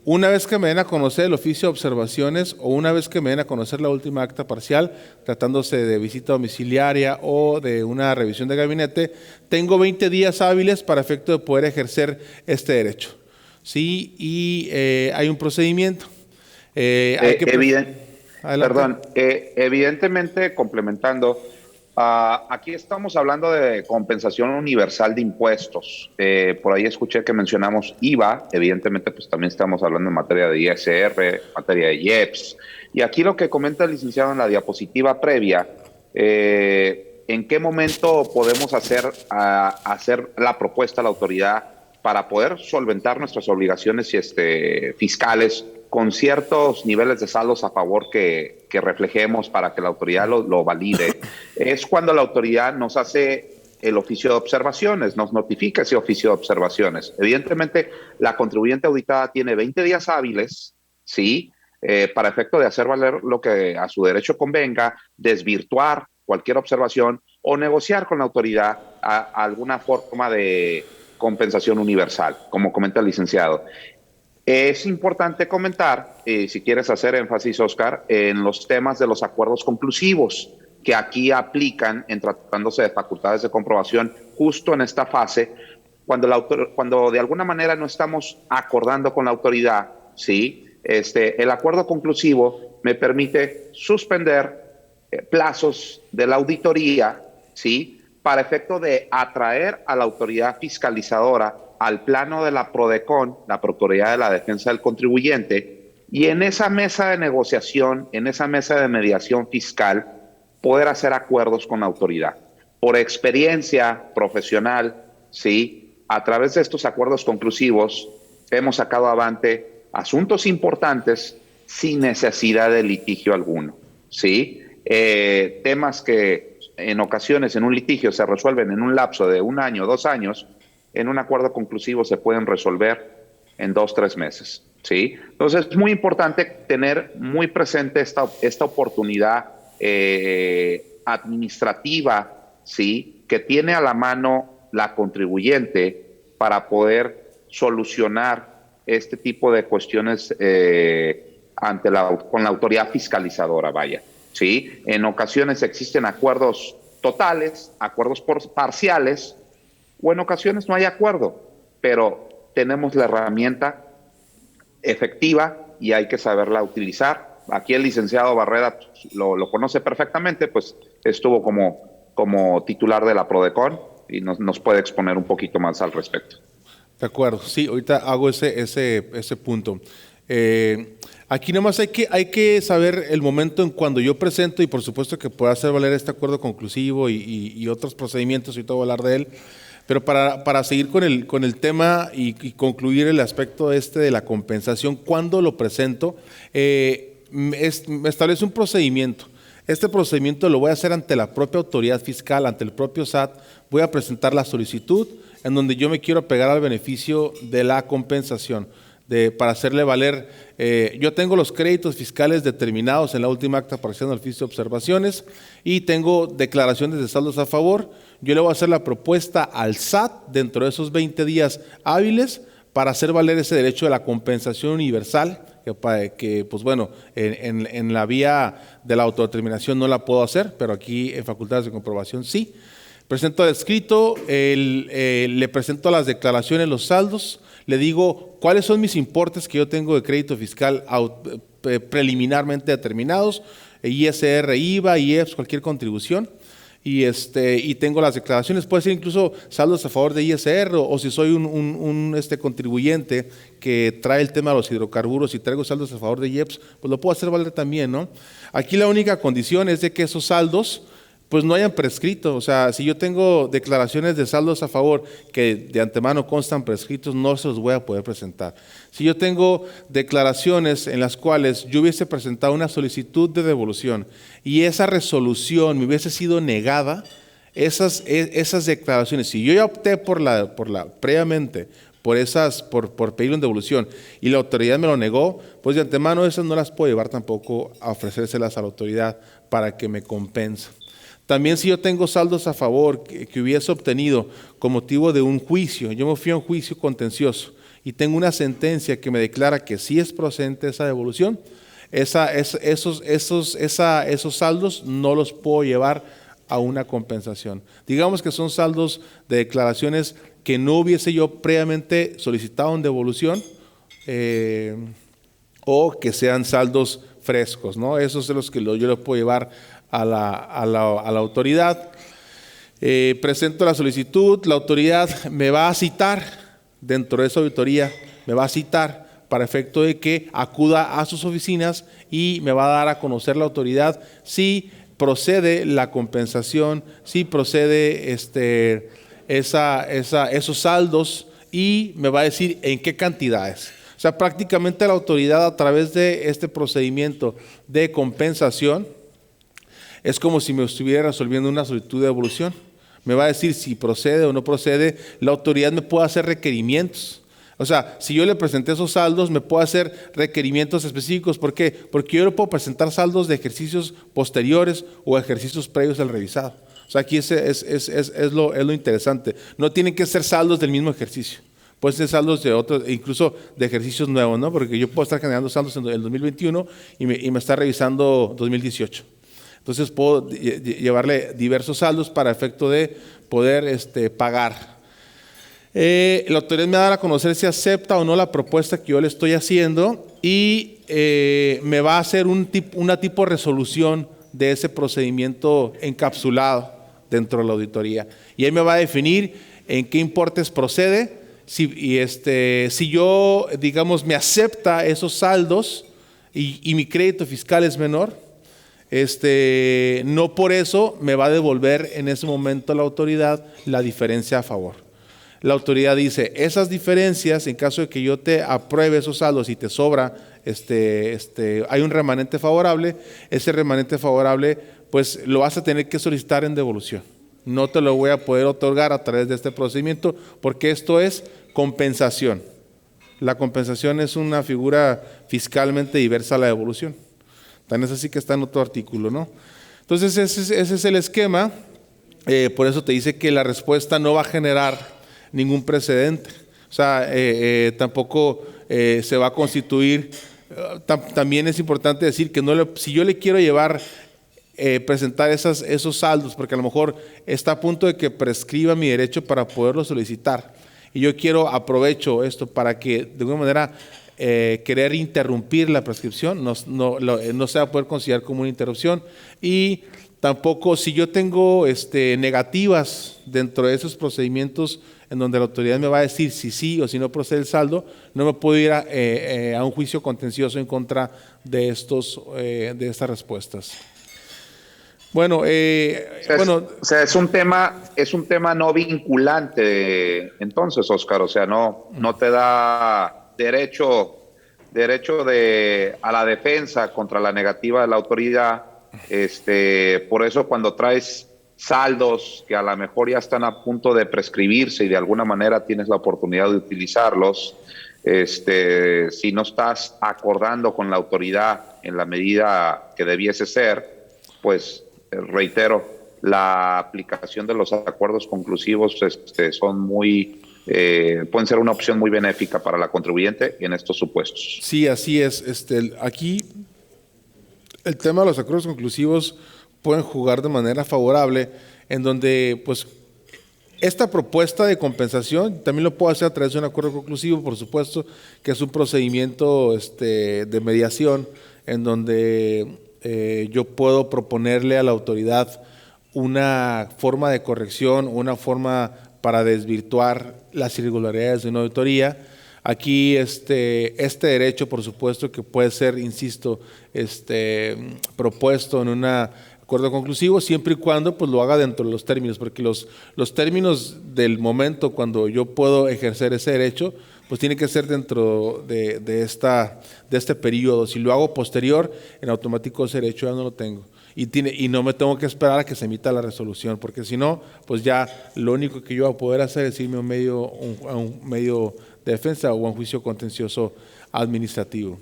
una vez que me den a conocer el oficio de observaciones o una vez que me den a conocer la última acta parcial, tratándose de visita domiciliaria o de una revisión de gabinete, tengo 20 días hábiles para efecto de poder ejercer este derecho. Sí, y hay un procedimiento. Evidentemente, complementando, aquí estamos hablando de compensación universal de impuestos. Por ahí escuché que mencionamos IVA. Evidentemente, pues también estamos hablando en materia de ISR, materia de IEPS. Y aquí lo que comenta el licenciado en la diapositiva previa, ¿en qué momento podemos hacer la propuesta a la autoridad para poder solventar nuestras obligaciones fiscales con ciertos niveles de saldos a favor que reflejemos para que la autoridad lo valide? Es cuando la autoridad nos hace el oficio de observaciones, nos notifica ese oficio de observaciones. Evidentemente, la contribuyente auditada tiene 20 días hábiles, ¿sí?, para efecto de hacer valer lo que a su derecho convenga, desvirtuar cualquier observación o negociar con la autoridad alguna forma de compensación universal, como comenta el licenciado. Es importante comentar, si quieres hacer énfasis, Oscar, en los temas de los acuerdos conclusivos que aquí aplican en tratándose de facultades de comprobación justo en esta fase, cuando de alguna manera no estamos acordando con la autoridad, ¿sí? El acuerdo conclusivo me permite suspender plazos de la auditoría, ¿sí?, para efecto de atraer a la autoridad fiscalizadora al plano de la PRODECON, la Procuraduría de la Defensa del Contribuyente, y en esa mesa de negociación, en esa mesa de mediación fiscal, poder hacer acuerdos con la autoridad. Por experiencia profesional, ¿sí?, a través de estos acuerdos conclusivos, hemos sacado avante asuntos importantes sin necesidad de litigio alguno, ¿sí? Temas que en ocasiones en un litigio se resuelven en un lapso de 1 año, 2 años, en un acuerdo conclusivo se pueden resolver en 2, 3 meses, ¿sí? Entonces es muy importante tener muy presente esta oportunidad administrativa, ¿sí?, que tiene a la mano la contribuyente para poder solucionar este tipo de cuestiones con la autoridad fiscalizadora, vaya, ¿sí? En ocasiones existen acuerdos totales, acuerdos parciales, o en ocasiones no hay acuerdo, pero tenemos la herramienta efectiva y hay que saberla utilizar. Aquí el licenciado Barreda lo conoce perfectamente, pues estuvo como titular de la PRODECON y nos puede exponer un poquito más al respecto. De acuerdo, sí, ahorita hago ese punto. Aquí nomás hay que saber el momento en cuando yo presento, y por supuesto que pueda hacer valer este acuerdo conclusivo y otros procedimientos, ahorita voy a hablar de él, pero para seguir con el tema y concluir el aspecto de la compensación, cuando lo presento, me establece un procedimiento. Este procedimiento lo voy a hacer ante la propia autoridad fiscal, ante el propio SAT. Voy a presentar la solicitud en donde yo me quiero pegar al beneficio de la compensación, para hacerle valer. Yo tengo los créditos fiscales determinados en la última acta parcial del oficio de observaciones y tengo declaraciones de saldos a favor. Yo le voy a hacer la propuesta al SAT dentro de esos 20 días hábiles para hacer valer ese derecho de la compensación universal, que pues bueno, en la vía de la autodeterminación no la puedo hacer, pero aquí en facultades de comprobación sí. Presento el escrito, le presento las declaraciones, los saldos, le digo cuáles son mis importes que yo tengo de crédito fiscal preliminarmente determinados, ISR, IVA, IEPS, cualquier contribución. Y tengo las declaraciones, puede ser incluso saldos a favor de ISR, o si soy un contribuyente que trae el tema de los hidrocarburos y traigo saldos a favor de IEPS, pues lo puedo hacer valer también, ¿no? Aquí la única condición es de que esos saldos pues no hayan prescrito. O sea, si yo tengo declaraciones de saldos a favor que de antemano constan prescritos, no se los voy a poder presentar. Si yo tengo declaraciones en las cuales yo hubiese presentado una solicitud de devolución y esa resolución me hubiese sido negada, esas declaraciones, si yo ya opté previamente por pedirlo en devolución y la autoridad me lo negó, pues de antemano esas no las puedo llevar tampoco a ofrecérselas a la autoridad para que me compense. También si yo tengo saldos a favor que hubiese obtenido con motivo de un juicio, yo me fui a un juicio contencioso y tengo una sentencia que me declara que sí es procedente esa devolución, esos saldos no los puedo llevar a una compensación. Digamos que son saldos de declaraciones que no hubiese yo previamente solicitado en devolución o que sean saldos frescos, ¿no? Esos son los que yo los puedo llevar a la autoridad. Presento la solicitud, la autoridad me va a citar, dentro de esa auditoría, me va a citar para efecto de que acuda a sus oficinas y me va a dar a conocer la autoridad si procede la compensación, si procede esos saldos y me va a decir en qué cantidades. O sea, prácticamente la autoridad a través de este procedimiento de compensación es como si me estuviera resolviendo una solicitud de devolución. Me va a decir si procede o no procede. La autoridad me puede hacer requerimientos. O sea, si yo le presenté esos saldos, me puede hacer requerimientos específicos. ¿Por qué? Porque yo le puedo presentar saldos de ejercicios posteriores o ejercicios previos al revisado. O sea, aquí es lo interesante. No tienen que ser saldos del mismo ejercicio. Pueden ser saldos de otros, incluso de ejercicios nuevos, ¿no? Porque yo puedo estar generando saldos en el 2021 y me está revisando 2018. Entonces puedo llevarle diversos saldos para efecto de poder pagar. La autoridad me va a dar a conocer si acepta o no la propuesta que yo le estoy haciendo y me va a hacer una tipo de resolución de ese procedimiento encapsulado dentro de la auditoría. Y ahí me va a definir en qué importes procede, si yo, digamos, me acepta esos saldos y mi crédito fiscal es menor, no por eso me va a devolver en ese momento la autoridad la diferencia a favor. La autoridad dice, esas diferencias, en caso de que yo te apruebe esos saldos y te sobra, hay un remanente favorable, ese remanente favorable, pues lo vas a tener que solicitar en devolución. No te lo voy a poder otorgar a través de este procedimiento porque esto es compensación. La compensación es una figura fiscalmente diversa a la devolución. Tan es así que está en otro artículo, ¿no? Entonces ese es el esquema. Por eso te dice que la respuesta no va a generar ningún precedente. O sea, tampoco se va a constituir. También es importante decir que si yo le quiero llevar, presentar esos saldos, porque a lo mejor está a punto de que prescriba mi derecho para poderlo solicitar, y yo aprovecho esto para que de alguna manera querer interrumpir la prescripción, no se va a poder considerar como una interrupción. Y tampoco si yo tengo negativas dentro de esos procedimientos en donde la autoridad me va a decir si sí o si no procede el saldo, no me puedo ir a un juicio contencioso en contra de estas respuestas. Bueno, o sea, es un tema no vinculante, entonces, Óscar, o sea, no te da derecho a la defensa contra la negativa de la autoridad. Por eso cuando traes saldos que a lo mejor ya están a punto de prescribirse y de alguna manera tienes la oportunidad de utilizarlos, si no estás acordando con la autoridad en la medida que debiese ser, pues reitero, la aplicación de los acuerdos conclusivos pueden ser una opción muy benéfica para la contribuyente en estos supuestos. Sí, así es. Aquí el tema de los acuerdos conclusivos pueden jugar de manera favorable, en donde pues esta propuesta de compensación también lo puedo hacer a través de un acuerdo conclusivo, por supuesto, que es un procedimiento de mediación en donde yo puedo proponerle a la autoridad una forma de corrección, una forma para desvirtuar las irregularidades de una auditoría. Aquí este derecho, por supuesto, que puede ser, insisto, propuesto en un acuerdo conclusivo, siempre y cuando pues, lo haga dentro de los términos, porque los términos del momento cuando yo puedo ejercer ese derecho, pues tiene que ser dentro de este periodo. Si lo hago posterior, en automático ese derecho ya no lo tengo. Y no me tengo que esperar a que se emita la resolución, porque si no, pues ya lo único que yo voy a poder hacer es irme a un medio de defensa o en juicio contencioso administrativo.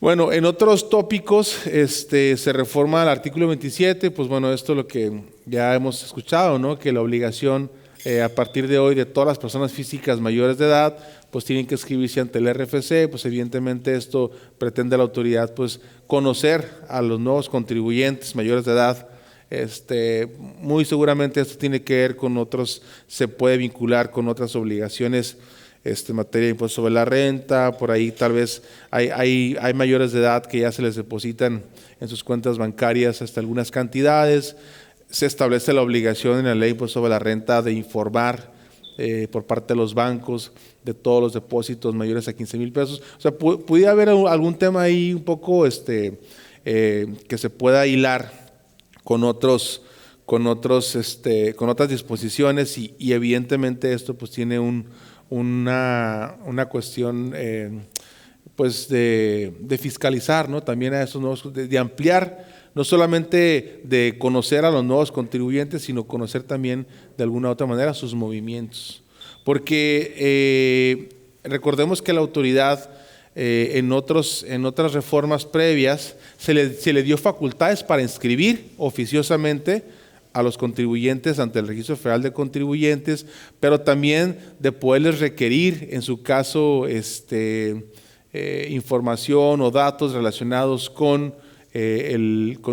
Bueno, en otros tópicos se reforma el artículo 27, pues bueno, esto es lo que ya hemos escuchado, ¿no? Que la obligación a partir de hoy de todas las personas físicas mayores de edad, pues tienen que inscribirse ante el RFC, pues evidentemente esto pretende la autoridad pues conocer a los nuevos contribuyentes mayores de edad. Muy seguramente esto tiene que ver con otros, se puede vincular con otras obligaciones en materia de impuesto sobre la renta, por ahí tal vez hay mayores de edad que ya se les depositan en sus cuentas bancarias hasta algunas cantidades. Se establece la obligación en la ley de impuesto sobre la renta de informar por parte de los bancos de todos los depósitos mayores a 15,000 pesos. O sea, pudiera haber algún tema ahí un poco que se pueda hilar con otras disposiciones y evidentemente esto pues tiene una cuestión pues de fiscalizar, ¿no? También a esos nuevos, de ampliar, no solamente de conocer a los nuevos contribuyentes, sino conocer también de alguna u otra manera sus movimientos. Porque recordemos que la autoridad en otras reformas previas se le dio facultades para inscribir oficiosamente a los contribuyentes ante el Registro Federal de Contribuyentes, pero también de poderles requerir, en su caso, información o datos relacionados con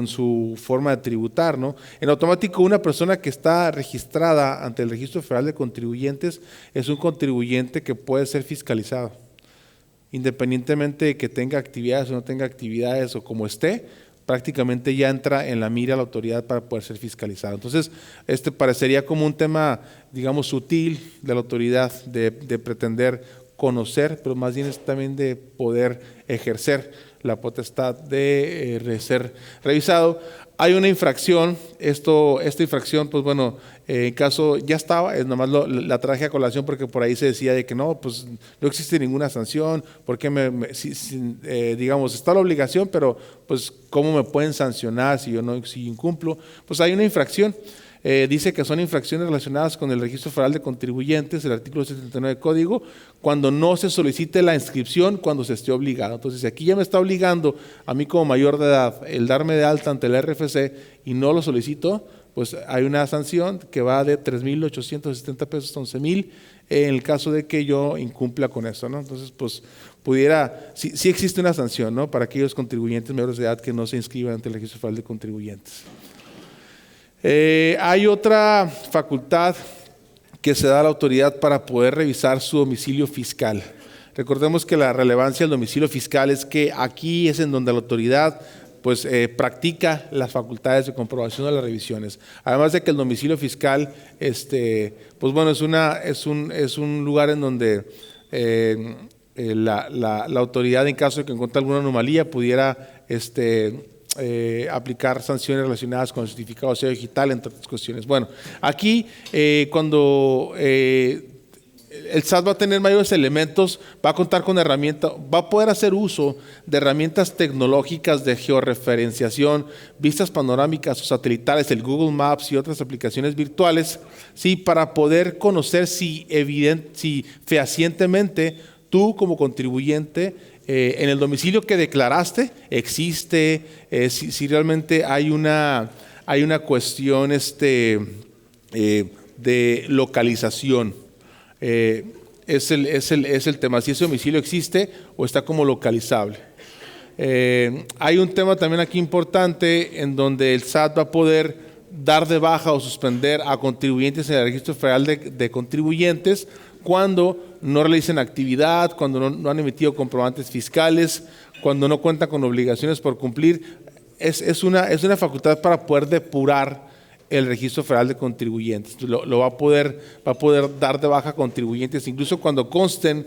su forma de tributar, ¿no? En automático, una persona que está registrada ante el Registro Federal de Contribuyentes es un contribuyente que puede ser fiscalizado, independientemente de que tenga actividades o no tenga actividades o como esté, prácticamente ya entra en la mira la autoridad para poder ser fiscalizado. Entonces, parecería como un tema, digamos, sutil de la autoridad de pretender conocer, pero más bien es también de poder ejercer la potestad de ser revisado. Hay una infracción, esta infracción, pues bueno, en caso ya estaba, es nomás la traje a colación porque por ahí se decía de que no, pues no existe ninguna sanción, porque digamos, está la obligación, pero pues ¿cómo me pueden sancionar si incumplo? Pues hay una infracción. Dice que son infracciones relacionadas con el Registro Federal de Contribuyentes, el artículo 79 del Código, cuando no se solicite la inscripción cuando se esté obligado. Entonces, si aquí ya me está obligando a mí como mayor de edad el darme de alta ante el RFC y no lo solicito, pues hay una sanción que va de 3,870 pesos a 11,000 en el caso de que yo incumpla con eso, ¿no? Entonces, pues sí existe una sanción, ¿no? Para aquellos contribuyentes mayores de edad que no se inscriban ante el Registro Federal de Contribuyentes. Hay otra facultad que se da a la autoridad para poder revisar su domicilio fiscal. Recordemos que la relevancia del domicilio fiscal es que aquí es en donde la autoridad pues practica las facultades de comprobación de las revisiones. Además de que el domicilio fiscal, pues bueno, es un lugar en donde la autoridad, en caso de que encuentre alguna anomalía, pudiera aplicar sanciones relacionadas con el certificado de sello digital, entre otras cuestiones. Bueno, aquí cuando el SAT va a tener mayores elementos, va a contar con herramientas, va a poder hacer uso de herramientas tecnológicas de georreferenciación, vistas panorámicas o satelitales, el Google Maps y otras aplicaciones virtuales, ¿sí? Para poder conocer si fehacientemente tú como contribuyente en el domicilio que declaraste existe, si realmente hay una cuestión de localización. Es el tema, si ese domicilio existe o está como localizable. Hay un tema también aquí importante en donde el SAT va a poder dar de baja o suspender a contribuyentes en el Registro Federal de Contribuyentes cuando no realicen actividad, cuando no han emitido comprobantes fiscales, cuando no cuentan con obligaciones por cumplir. Es una facultad para poder depurar el Registro Federal de Contribuyentes. Lo va a poder dar de baja a contribuyentes, incluso cuando consten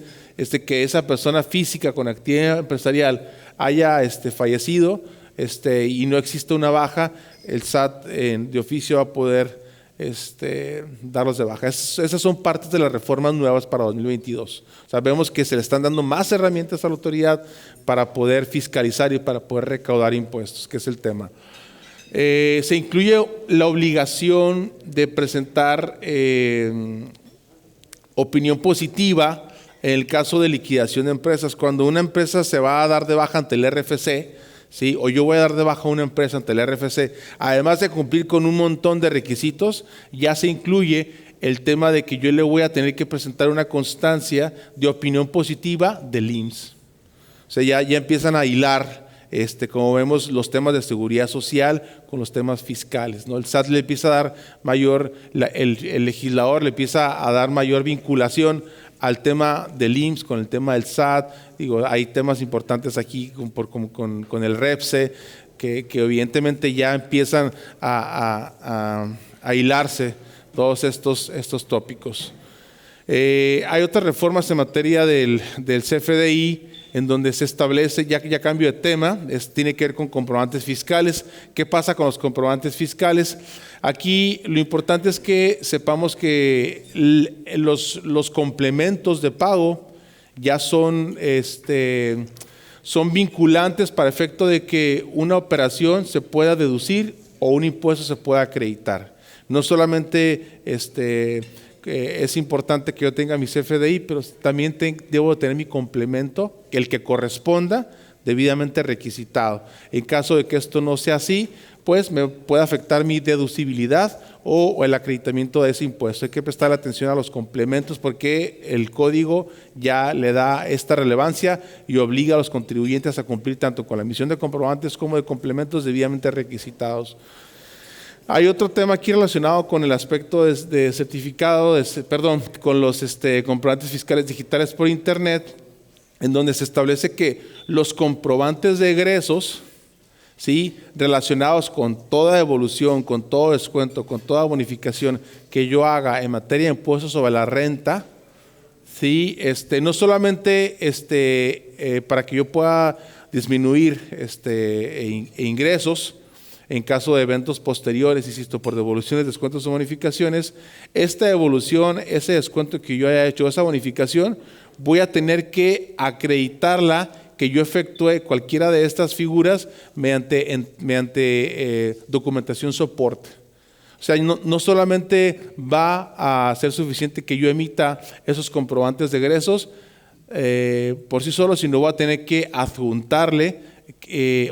que esa persona física con actividad empresarial haya fallecido y no existe una baja, el SAT de oficio va a poder darlos de baja. Esas son partes de las reformas nuevas para 2022. O sea, vemos que se le están dando más herramientas a la autoridad para poder fiscalizar y para poder recaudar impuestos, que es el tema. Se incluye la obligación de presentar opinión positiva en el caso de liquidación de empresas. Cuando una empresa se va a dar de baja ante el RFC, ¿sí? O yo voy a dar de baja una empresa ante el RFC, además de cumplir con un montón de requisitos, ya se incluye el tema de que yo le voy a tener que presentar una constancia de opinión positiva del IMSS. O sea, ya empiezan a hilar, como vemos, los temas de seguridad social con los temas fiscales, ¿no? El SAT le empieza a dar mayor, el legislador le empieza a dar mayor vinculación al tema del IMSS con el tema del SAT. Digo, hay temas importantes aquí con el REPSE que evidentemente ya empiezan a hilarse todos estos tópicos. Hay otras reformas en materia del CFDI en donde se establece, ya cambio de tema, tiene que ver con comprobantes fiscales. ¿Qué pasa con los comprobantes fiscales? Aquí lo importante es que sepamos que los complementos de pago ya son vinculantes para efecto de que una operación se pueda deducir o un impuesto se pueda acreditar. No solamente es importante que yo tenga mi CFDI, pero también debo tener mi complemento, el que corresponda, debidamente requisitado. En caso de que esto no sea así, pues me puede afectar mi deducibilidad o el acreditamiento de ese impuesto. Hay que prestar atención a los complementos porque el código ya le da esta relevancia y obliga a los contribuyentes a cumplir tanto con la emisión de comprobantes como de complementos debidamente requisitados. Hay otro tema aquí relacionado con el aspecto de certificado, con los comprobantes fiscales digitales por Internet, en donde se establece que los comprobantes de egresos, ¿sí?, relacionados con toda devolución, con todo descuento, con toda bonificación que yo haga en materia de impuestos sobre la renta, ¿sí?, no solamente para que yo pueda disminuir ingresos, en caso de eventos posteriores, insisto, por devoluciones, descuentos o bonificaciones, esta devolución, ese descuento que yo haya hecho, esa bonificación, voy a tener que acreditarla, que yo efectúe cualquiera de estas figuras mediante documentación soporte. O sea, no solamente va a ser suficiente que yo emita esos comprobantes de egresos por sí solo, sino voy a tener que adjuntarle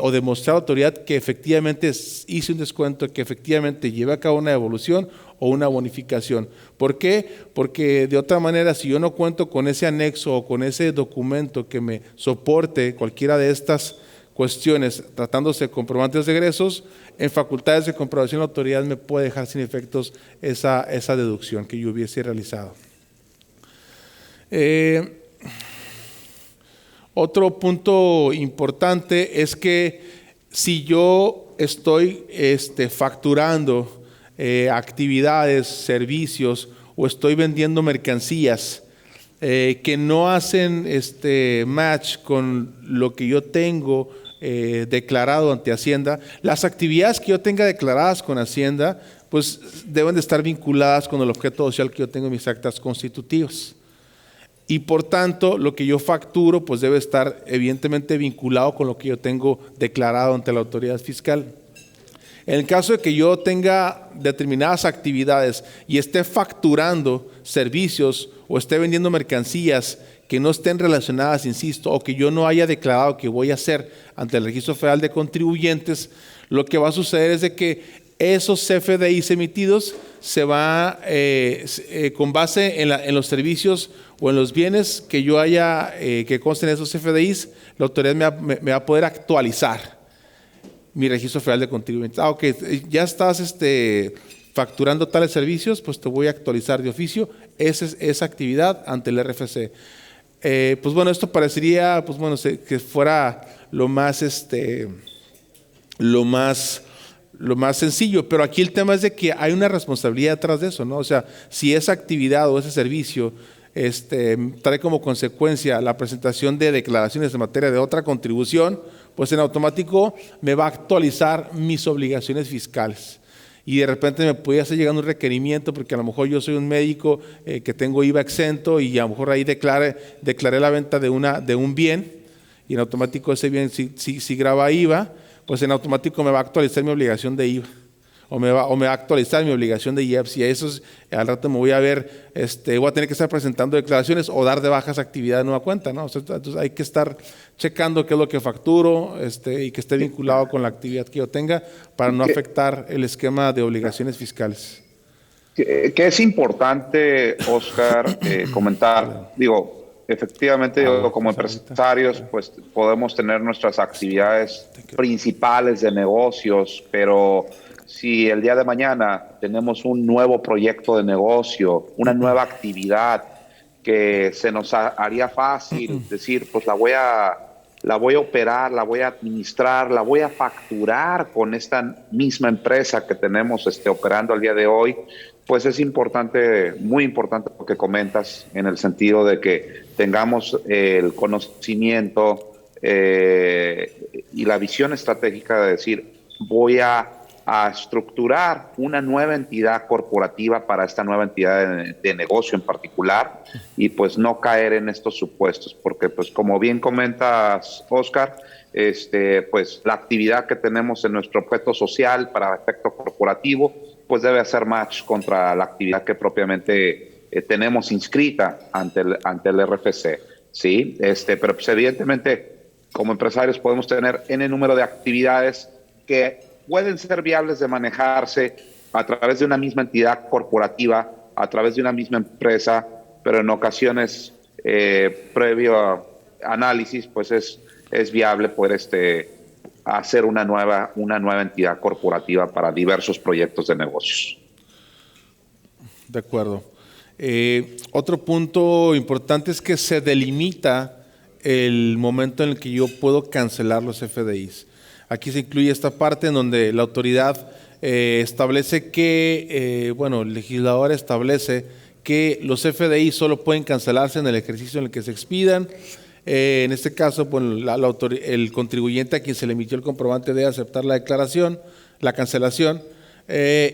o demostrar a la autoridad que efectivamente hice un descuento, que efectivamente llevé a cabo una devolución o una bonificación. ¿Por qué? Porque de otra manera, si yo no cuento con ese anexo o con ese documento que me soporte cualquiera de estas cuestiones, tratándose de comprobantes de egresos, en facultades de comprobación la autoridad me puede dejar sin efectos esa deducción que yo hubiese realizado. Otro punto importante es que si yo estoy facturando actividades, servicios o estoy vendiendo mercancías que no hacen match con lo que yo tengo declarado ante Hacienda, las actividades que yo tenga declaradas con Hacienda pues deben de estar vinculadas con el objeto social que yo tengo en mis actas constitutivas. Y por tanto, lo que yo facturo pues debe estar evidentemente vinculado con lo que yo tengo declarado ante la autoridad fiscal. En el caso de que yo tenga determinadas actividades y esté facturando servicios o esté vendiendo mercancías que no estén relacionadas, insisto, o que yo no haya declarado que voy a hacer ante el Registro Federal de Contribuyentes, lo que va a suceder es de que esos CFDIs emitidos se va con base en los servicios o en los bienes que yo haya, que consten en esos CFDIs, la autoridad me va a poder actualizar mi Registro Federal de Contribuyentes. Ok, ya estás facturando tales servicios, pues te voy a actualizar de oficio esa actividad ante el RFC. Pues bueno, esto parecería pues bueno, que fuera lo más sencillo, pero aquí el tema es de que hay una responsabilidad detrás de eso, ¿no? O sea, si esa actividad o ese servicio trae como consecuencia la presentación de declaraciones en materia de otra contribución, pues en automático me va a actualizar mis obligaciones fiscales. Y de repente me puede hacer llegar un requerimiento porque a lo mejor yo soy un médico que tengo IVA exento y a lo mejor ahí declaré la venta de un bien y en automático ese bien si graba IVA, pues en automático me va a actualizar mi obligación de IVA. o me va a actualizar mi obligación de IEPS, y a eso al rato me voy a ver, voy a tener que estar presentando declaraciones o dar de bajas actividad de nueva cuenta, ¿no? O sea, entonces hay que estar checando qué es lo que facturo y que esté vinculado con la actividad que yo tenga para no afectar el esquema de obligaciones fiscales. Que es importante, Oscar, comentar, digo, efectivamente, como empresarios, pues podemos tener nuestras actividades principales de negocios, pero si el día de mañana tenemos un nuevo proyecto de negocio, una nueva actividad que se nos haría fácil decir, pues la voy a operar, la voy a administrar, la voy a facturar con esta misma empresa que tenemos operando al día de hoy, pues es importante, muy importante lo que comentas, en el sentido de que tengamos el conocimiento y la visión estratégica de decir, voy a estructurar una nueva entidad corporativa para esta nueva entidad de negocio en particular, y pues no caer en estos supuestos, porque pues como bien comentas, Oscar, pues la actividad que tenemos en nuestro objeto social para efecto corporativo pues debe hacer match contra la actividad que propiamente tenemos inscrita ante el RFC, ¿sí? Pero pues evidentemente como empresarios podemos tener N número de actividades que pueden ser viables de manejarse a través de una misma entidad corporativa, a través de una misma empresa, pero en ocasiones, previo análisis, pues es viable poder hacer una nueva entidad corporativa para diversos proyectos de negocios. De acuerdo. Otro punto importante es que se delimita el momento en el que yo puedo cancelar los FDIs. Aquí se incluye esta parte en donde la autoridad establece que, el legislador establece que los FDI solo pueden cancelarse en el ejercicio en el que se expidan. En este caso, el contribuyente a quien se le emitió el comprobante debe aceptar la declaración, la cancelación,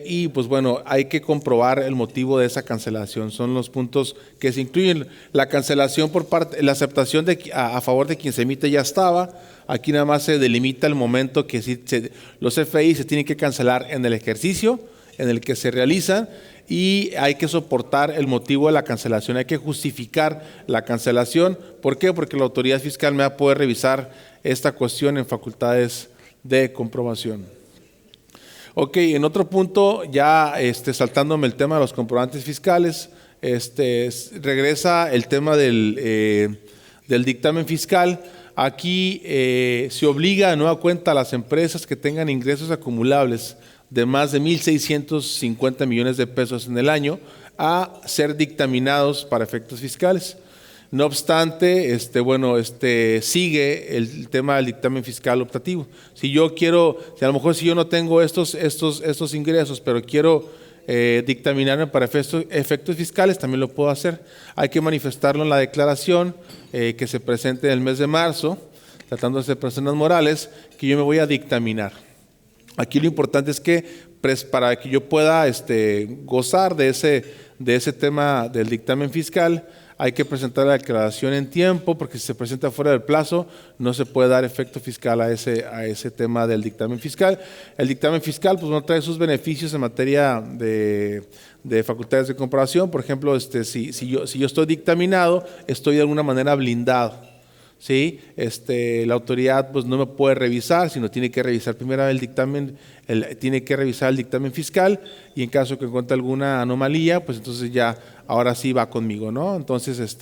y pues bueno, hay que comprobar el motivo de esa cancelación. Son los puntos que se incluyen. La cancelación por parte, la aceptación a favor de quien se emite ya estaba. Aquí nada más se delimita el momento que los FDI se tienen que cancelar en el ejercicio en el que se realizan, y hay que soportar el motivo de la cancelación, hay que justificar la cancelación. ¿Por qué? Porque la autoridad fiscal me va a poder revisar esta cuestión en facultades de comprobación. Ok, en otro punto, ya saltándome el tema de los comprobantes fiscales, regresa el tema del dictamen fiscal. Aquí se obliga de nueva cuenta a las empresas que tengan ingresos acumulables de más de 1.650 millones de pesos en el año a ser dictaminados para efectos fiscales. No obstante, sigue el tema del dictamen fiscal optativo. Si a lo mejor si yo no tengo estos ingresos, pero quiero dictaminarme para efectos fiscales, también lo puedo hacer. Hay que manifestarlo en la declaración que se presente en el mes de marzo, tratándose de personas morales, que yo me voy a dictaminar. Aquí lo importante es que para que yo pueda gozar de ese tema del dictamen fiscal, hay que presentar la declaración en tiempo, porque si se presenta fuera del plazo, no se puede dar efecto fiscal a ese tema del dictamen fiscal. El dictamen fiscal pues no trae sus beneficios en materia de facultades de comprobación. Por ejemplo, si yo estoy dictaminado, estoy de alguna manera blindado. ¿Sí? La autoridad pues no me puede revisar, sino tiene que revisar primero el dictamen, tiene que revisar el dictamen fiscal, y en caso que encuentre alguna anomalía, pues entonces ya ahora sí va conmigo, ¿no? Entonces,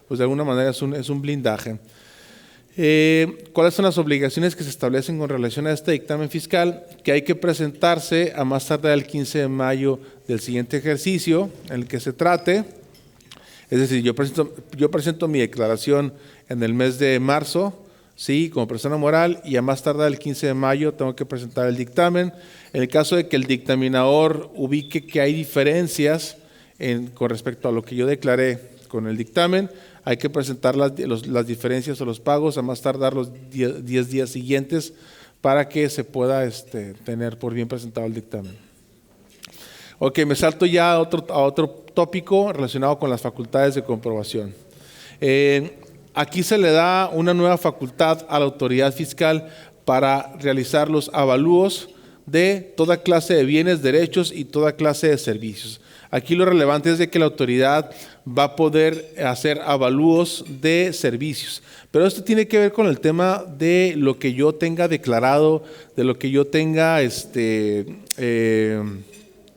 pues de alguna manera es un blindaje. ¿Cuáles son las obligaciones que se establecen con relación a este dictamen fiscal? Que hay que presentarse a más tardar el 15 de mayo del siguiente ejercicio en el que se trate. Es decir, yo presento mi declaración en el mes de marzo, sí, como persona moral, y a más tardar el 15 de mayo tengo que presentar el dictamen. En el caso de que el dictaminador ubique que hay diferencias con respecto a lo que yo declaré con el dictamen, hay que presentar las diferencias o los pagos a más tardar los 10 días siguientes para que se pueda tener por bien presentado el dictamen. Ok, me salto ya a otro tópico relacionado con las facultades de comprobación. Aquí se le da una nueva facultad a la autoridad fiscal para realizar los avalúos de toda clase de bienes, derechos y toda clase de servicios. Aquí lo relevante es de que la autoridad va a poder hacer avalúos de servicios. Pero esto tiene que ver con el tema de lo que yo tenga declarado, de lo que yo tenga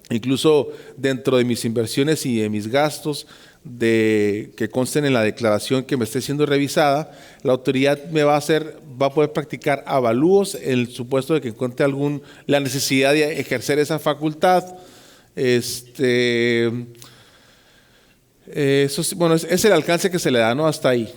incluso dentro de mis inversiones y de mis gastos que consten en la declaración que me esté siendo revisada. La autoridad va a poder practicar avalúos en el supuesto de que encuentre la necesidad de ejercer esa facultad. Eso, bueno, es el alcance que se le da, ¿no? Hasta ahí.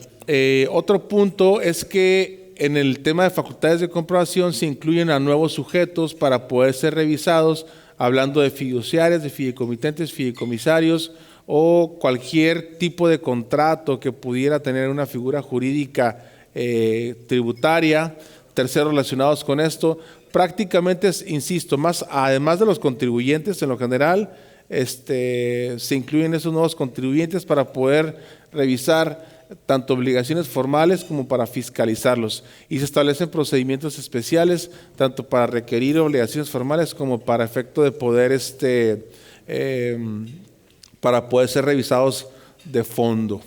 Otro punto es que en el tema de facultades de comprobación se incluyen a nuevos sujetos para poder ser revisados, hablando de fiduciarios, de fideicomitentes, fideicomisarios o cualquier tipo de contrato que pudiera tener una figura jurídica tributaria, terceros relacionados con esto. Prácticamente, insisto, además de los contribuyentes en lo general, se incluyen esos nuevos contribuyentes para poder revisar tanto obligaciones formales como para fiscalizarlos, y se establecen procedimientos especiales tanto para requerir obligaciones formales como para efecto de poder para poder ser revisados de fondo.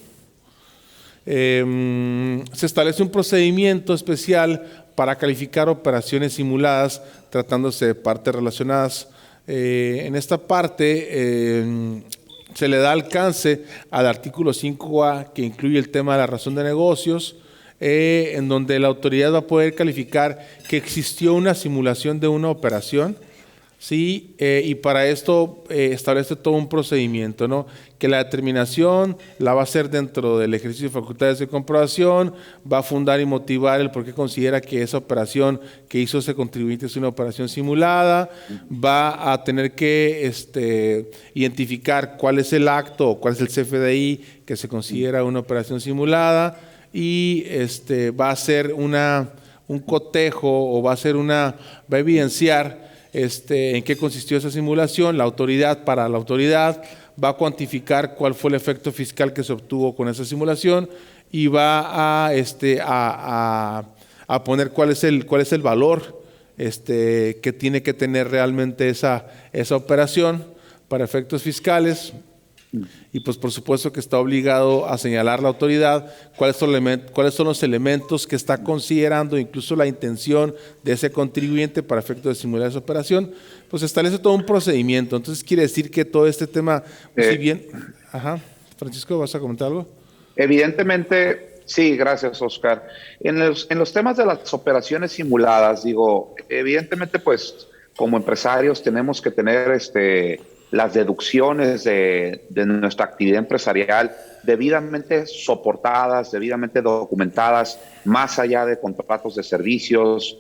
Se establece un procedimiento especial para calificar operaciones simuladas tratándose de partes relacionadas. En esta parte se le da alcance al artículo 5A, que incluye el tema de la razón de negocios, en donde la autoridad va a poder calificar que existió una simulación de una operación, ¿sí? Y para esto establece todo un procedimiento, ¿no? Que la determinación la va a hacer dentro del ejercicio de facultades de comprobación, va a fundar y motivar el por qué considera que esa operación que hizo ese contribuyente es una operación simulada, va a tener que identificar cuál es el acto o cuál es el CFDI que se considera una operación simulada, y va a hacer un cotejo o va a evidenciar en qué consistió esa simulación. Para la autoridad va a cuantificar cuál fue el efecto fiscal que se obtuvo con esa simulación, y va a poner cuál es el valor que tiene que tener realmente esa operación para efectos fiscales. Y pues por supuesto que está obligado a señalar la autoridad cuáles son los elementos que está considerando, incluso la intención de ese contribuyente para efectos de simular esa operación. Pues establece todo un procedimiento. Entonces quiere decir que todo este tema, si bien... Ajá, Francisco, ¿vas a comentar algo? Evidentemente, sí, gracias, Oscar. En los temas de las operaciones simuladas, evidentemente, pues como empresarios tenemos que tener las deducciones de nuestra actividad empresarial debidamente soportadas, debidamente documentadas, más allá de contratos de servicios,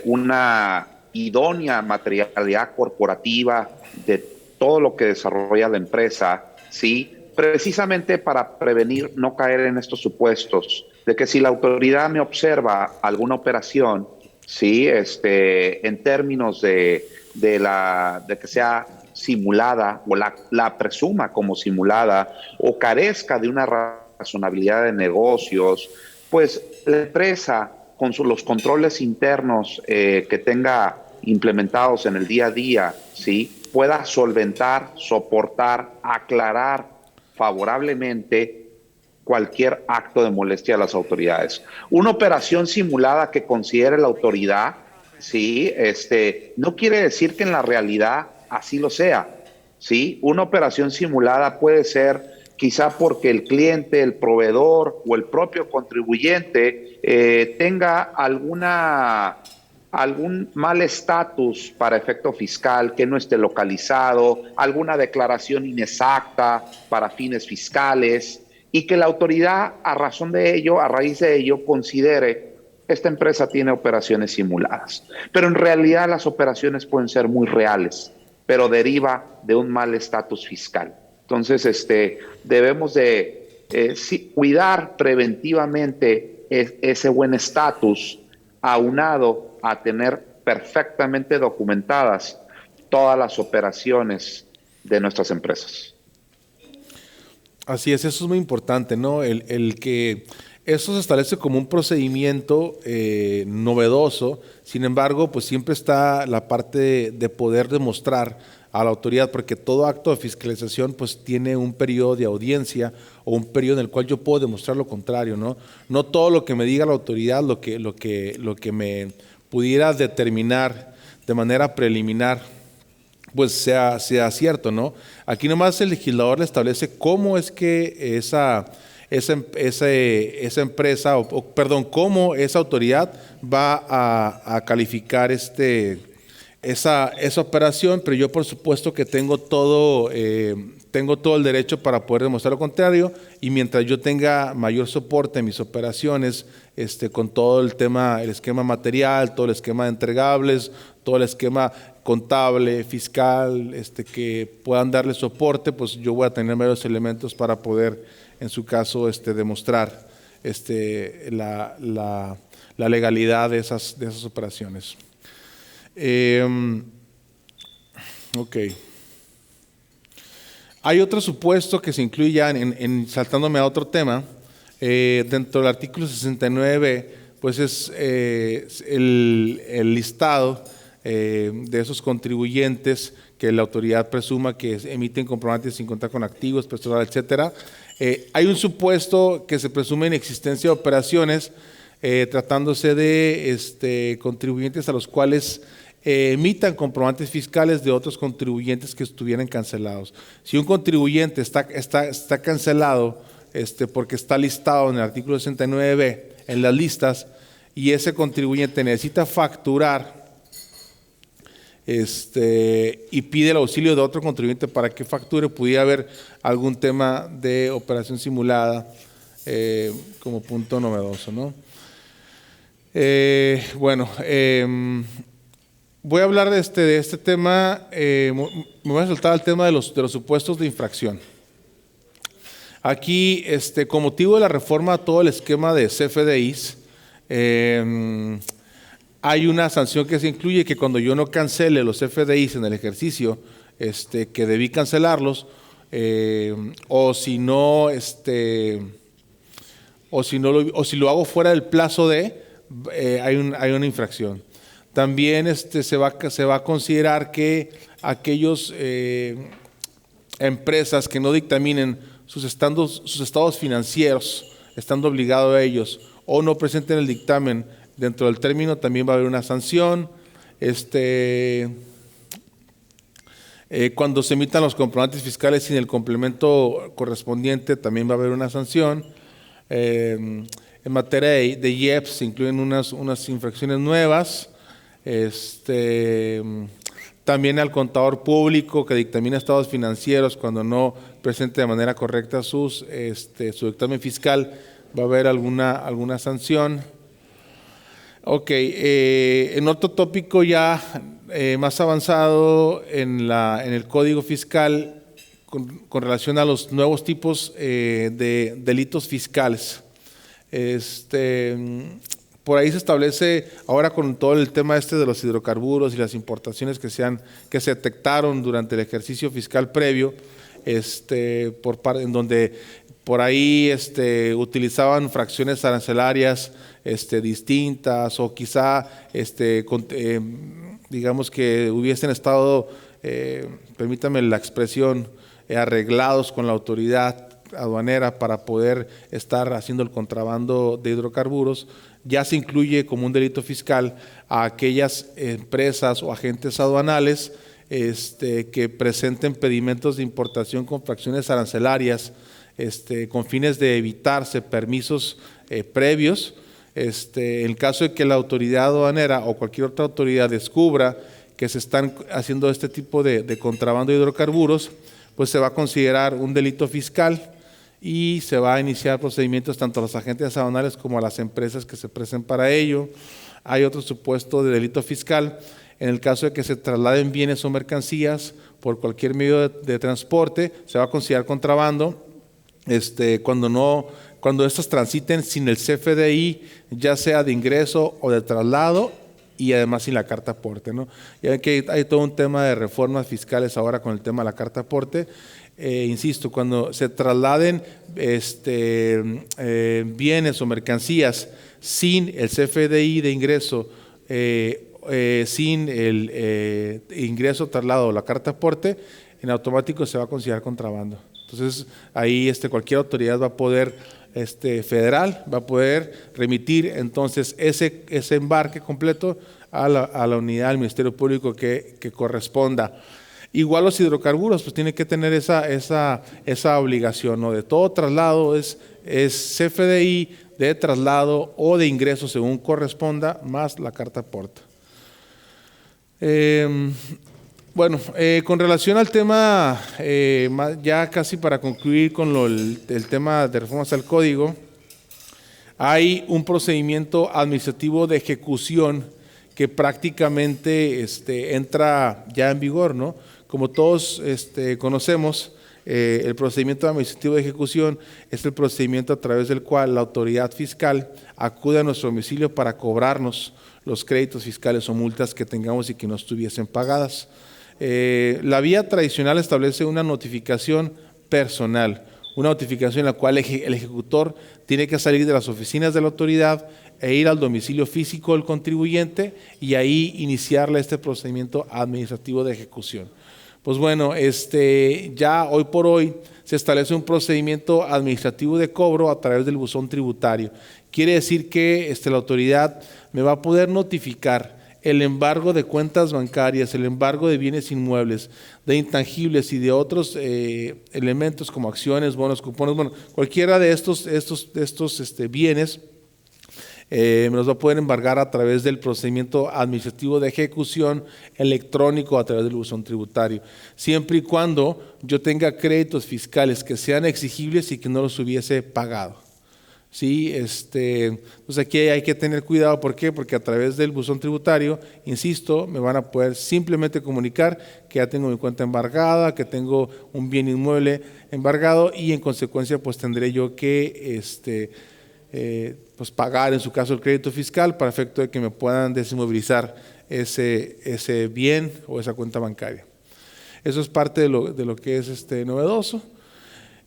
una idónea materialidad corporativa de todo lo que desarrolla la empresa, ¿sí? Precisamente para prevenir no caer en estos supuestos de que si la autoridad me observa alguna operación, ¿sí? En términos de que sea simulada o la presuma como simulada o carezca de una razonabilidad de negocios, pues la empresa con los controles internos que tenga implementados en el día a día, ¿sí? Pueda solventar, soportar, aclarar favorablemente cualquier acto de molestia a las autoridades. Una operación simulada que considere la autoridad, ¿sí? No quiere decir que en la realidad así lo sea, ¿sí? Una operación simulada puede ser quizá porque el cliente, el proveedor o el propio contribuyente tenga algún mal estatus para efecto fiscal, que no esté localizado, alguna declaración inexacta para fines fiscales, y que la autoridad a raíz de ello, considere esta empresa tiene operaciones simuladas. Pero en realidad las operaciones pueden ser muy reales, pero deriva de un mal estatus fiscal. Entonces, debemos de cuidar preventivamente ese buen estatus, aunado a tener perfectamente documentadas todas las operaciones de nuestras empresas. Así es, eso es muy importante, ¿no? El que eso se establece como un procedimiento novedoso, sin embargo, pues siempre está la parte de poder demostrar a la autoridad, porque todo acto de fiscalización pues tiene un periodo de audiencia o un periodo en el cual yo puedo demostrar lo contrario, ¿no? No todo lo que me diga la autoridad, lo que me pudiera determinar de manera preliminar, pues sea cierto, ¿no? Aquí nomás el legislador le establece cómo es que esa empresa, perdón, cómo esa autoridad va a calificar esa operación, pero yo por supuesto que tengo todo el derecho para poder demostrar lo contrario, y mientras yo tenga mayor soporte en mis operaciones, con todo el esquema material, todo el esquema de entregables, todo el esquema contable, fiscal, que puedan darle soporte, pues yo voy a tener varios elementos para poder, en su caso, demostrar la legalidad de esas operaciones. Ok. Hay otro supuesto que se incluye ya saltándome a otro tema, dentro del artículo 69, pues es el listado de esos contribuyentes que la autoridad presuma que emiten comprobantes sin contar con activos, personal, etcétera. Hay un supuesto que se presume en existencia de operaciones tratándose de contribuyentes a los cuales emitan comprobantes fiscales de otros contribuyentes que estuvieran cancelados. Si un contribuyente está cancelado porque está listado en el artículo 69b en las listas, y ese contribuyente necesita facturar y pide el auxilio de otro contribuyente para que facture, pudiera haber algún tema de operación simulada como punto novedoso, ¿no? Voy a hablar de este tema, me voy a saltar al tema de los supuestos de infracción. Aquí, con motivo de la reforma a todo el esquema de CFDIs, hay una sanción que se incluye, que cuando yo no cancele los CFDIs en el ejercicio que debí cancelarlos, o si lo hago fuera del plazo hay una infracción. También se va a considerar que aquellos empresas que no dictaminen sus estados financieros, estando obligados a ellos, o no presenten el dictamen dentro del término, también va a haber una sanción. Cuando se emitan los comprobantes fiscales sin el complemento correspondiente, también va a haber una sanción. En materia de IEPS se incluyen unas infracciones nuevas. También al contador público que dictamina estados financieros cuando no presente de manera correcta su dictamen fiscal, va a haber alguna sanción. Ok, en otro tópico ya más avanzado en el Código Fiscal con relación a los nuevos tipos de delitos fiscales. Por ahí se establece, ahora con todo el tema de los hidrocarburos y las importaciones que se detectaron durante el ejercicio fiscal previo, en donde por ahí utilizaban fracciones arancelarias distintas, o quizá digamos que hubiesen estado, permítame la expresión, arreglados con la autoridad aduanera para poder estar haciendo el contrabando de hidrocarburos. Ya se incluye como un delito fiscal a aquellas empresas o agentes aduanales que presenten pedimentos de importación con fracciones arancelarias con fines de evitarse permisos previos. En caso de que la autoridad aduanera o cualquier otra autoridad descubra que se están haciendo este tipo de contrabando de hidrocarburos, pues se va a considerar un delito fiscal y se va a iniciar procedimientos tanto a los agentes aduanales como a las empresas que se presten para ello. Hay otro supuesto de delito fiscal en el caso de que se trasladen bienes o mercancías por cualquier medio de transporte, se va a considerar contrabando cuando estos transiten sin el CFDI, ya sea de ingreso o de traslado, y además sin la carta aporte, ¿no? Ya que hay todo un tema de reformas fiscales ahora con el tema de la carta aporte. insisto, cuando se trasladen bienes o mercancías sin el CFDI de ingreso, sin el ingreso, traslado o la carta aporte, en automático se va a considerar contrabando. Entonces, ahí cualquier autoridad va a poder, federal, va a poder remitir entonces ese embarque completo a la unidad del Ministerio Público que corresponda. Igual los hidrocarburos, pues tiene que tener esa obligación, ¿no? De todo traslado es CFDI de traslado o de ingreso según corresponda, más la carta aporte. Bueno, con relación al tema, ya casi para concluir con el tema de reformas al código, hay un procedimiento administrativo de ejecución que prácticamente entra ya en vigor, ¿no? Como todos conocemos, el procedimiento administrativo de ejecución es el procedimiento a través del cual la autoridad fiscal acude a nuestro domicilio para cobrarnos los créditos fiscales o multas que tengamos y que no estuviesen pagadas. La vía tradicional establece una notificación personal, una notificación en la cual el ejecutor tiene que salir de las oficinas de la autoridad e ir al domicilio físico del contribuyente y ahí iniciarle este procedimiento administrativo de ejecución. Pues bueno, ya hoy por hoy se establece un procedimiento administrativo de cobro a través del buzón tributario. Quiere decir que la autoridad me va a poder notificar el embargo de cuentas bancarias, el embargo de bienes inmuebles, de intangibles y de otros elementos como acciones, bonos, cupones, bueno, cualquiera de estos bienes me los va a poder embargar a través del procedimiento administrativo de ejecución electrónico a través del buzón tributario, siempre y cuando yo tenga créditos fiscales que sean exigibles y que no los hubiese pagado. Sí, pues aquí hay que tener cuidado. ¿Por qué? Porque a través del buzón tributario, insisto, me van a poder simplemente comunicar que ya tengo mi cuenta embargada, que tengo un bien inmueble embargado y en consecuencia pues tendré yo que pues pagar en su caso el crédito fiscal para efecto de que me puedan desinmovilizar ese bien o esa cuenta bancaria. Eso es parte de lo que es novedoso.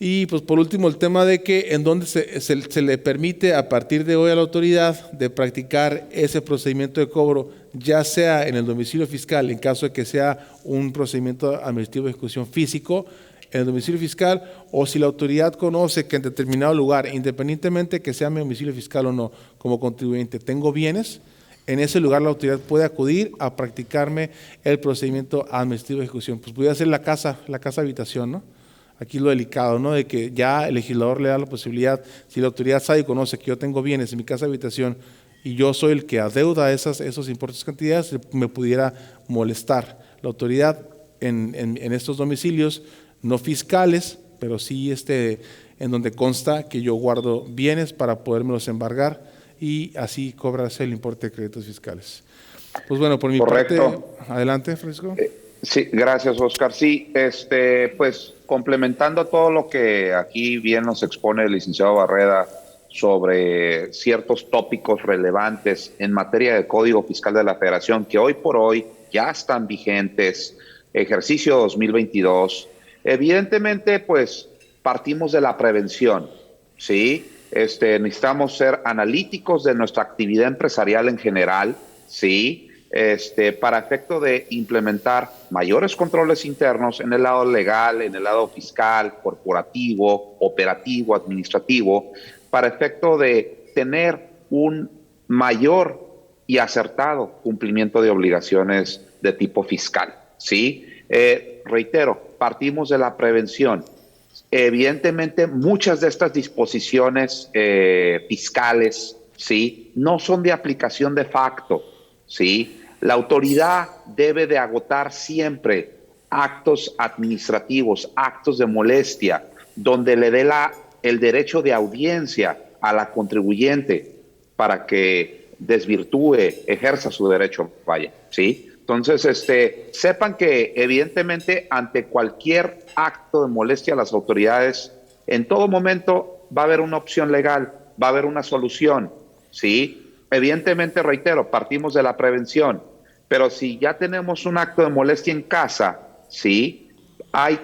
Y pues por último el tema de que en donde se le permite a partir de hoy a la autoridad de practicar ese procedimiento de cobro, ya sea en el domicilio fiscal, en caso de que sea un procedimiento administrativo de ejecución físico, en el domicilio fiscal, o si la autoridad conoce que en determinado lugar, independientemente que sea mi domicilio fiscal o no, como contribuyente, tengo bienes, en ese lugar la autoridad puede acudir a practicarme el procedimiento administrativo de ejecución. Pues pudiera ser la casa habitación, ¿no? Aquí lo delicado, ¿no? De que ya el legislador le da la posibilidad, si la autoridad sabe y conoce que yo tengo bienes en mi casa habitación y yo soy el que adeuda esos importes, cantidades, me pudiera molestar la autoridad en estos domicilios no fiscales, pero sí en donde consta que yo guardo bienes para podérmelos embargar y así cobrarse el importe de créditos fiscales. Pues bueno, por mi parte, adelante, Francisco. Sí, gracias, Oscar. Sí, pues complementando todo lo que aquí bien nos expone el licenciado Barreda sobre ciertos tópicos relevantes en materia de Código Fiscal de la Federación, que hoy por hoy ya están vigentes, ejercicio 2022. Evidentemente, pues partimos de la prevención, ¿sí? Necesitamos ser analíticos de nuestra actividad empresarial en general, ¿sí? Para efecto de implementar mayores controles internos en el lado legal, en el lado fiscal, corporativo, operativo, administrativo, para efecto de tener un mayor y acertado cumplimiento de obligaciones de tipo fiscal, ¿sí? Reitero, partimos de la prevención. Evidentemente, muchas de estas disposiciones fiscales, ¿sí?, no son de aplicación de facto, ¿sí? La autoridad debe de agotar siempre actos administrativos, actos de molestia, donde le dé el derecho de audiencia a la contribuyente para que desvirtúe, ejerza su derecho, vaya, ¿sí? Entonces, sepan que evidentemente ante cualquier acto de molestia a las autoridades, en todo momento va a haber una opción legal, va a haber una solución, ¿sí? Evidentemente, reitero, partimos de la prevención, pero si ya tenemos un acto de molestia en casa, ¿sí?, hay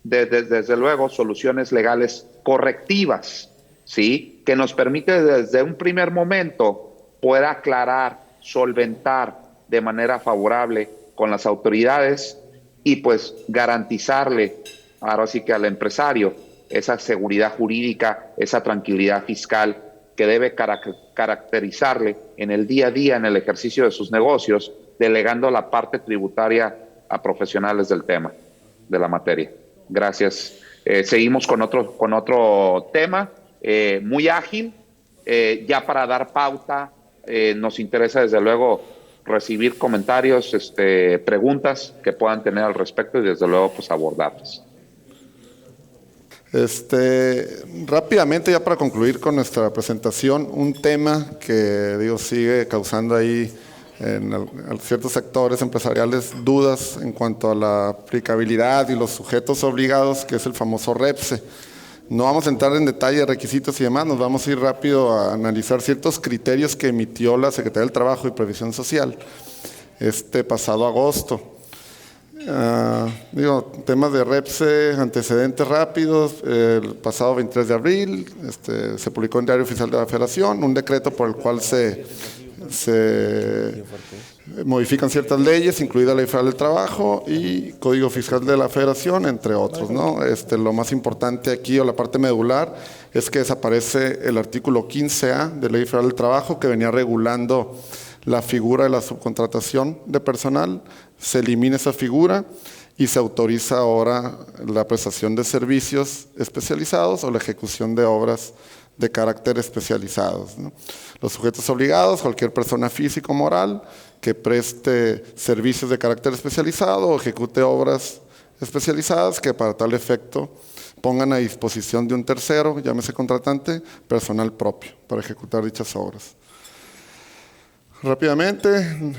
desde luego, soluciones legales correctivas, ¿sí? Que nos permite desde un primer momento poder aclarar, solventar de manera favorable con las autoridades y pues garantizarle ahora sí que al empresario esa seguridad jurídica, esa tranquilidad fiscal que debe caracterizarle en el día a día en el ejercicio de sus negocios, delegando la parte tributaria a profesionales del tema, de la materia. Gracias. Seguimos con otro tema muy ágil. Ya para dar pauta, nos interesa desde luego recibir comentarios, preguntas que puedan tener al respecto y desde luego pues abordarlas. Rápidamente, ya para concluir con nuestra presentación, un tema que sigue causando ahí en ciertos sectores empresariales dudas en cuanto a la aplicabilidad y los sujetos obligados, que es el famoso REPSE. No vamos a entrar en detalle de requisitos y demás, nos vamos a ir rápido a analizar ciertos criterios que emitió la Secretaría del Trabajo y Previsión Social este pasado agosto. Temas de REPSE, antecedentes rápidos. El pasado 23 de abril se publicó en Diario Oficial de la Federación un decreto por el cual se modifican ciertas leyes, incluida la Ley Federal del Trabajo y Código Fiscal de la Federación, entre otros, ¿no? Lo más importante aquí, o la parte medular, es que desaparece el artículo 15A de la Ley Federal del Trabajo, que venía regulando la figura de la subcontratación de personal. Se elimina esa figura y se autoriza ahora la prestación de servicios especializados o la ejecución de obras de carácter especializados, ¿no? Los sujetos obligados, cualquier persona física o moral que preste servicios de carácter especializado o ejecute obras especializadas que para tal efecto pongan a disposición de un tercero, llámese contratante, personal propio para ejecutar dichas obras. Rápidamente,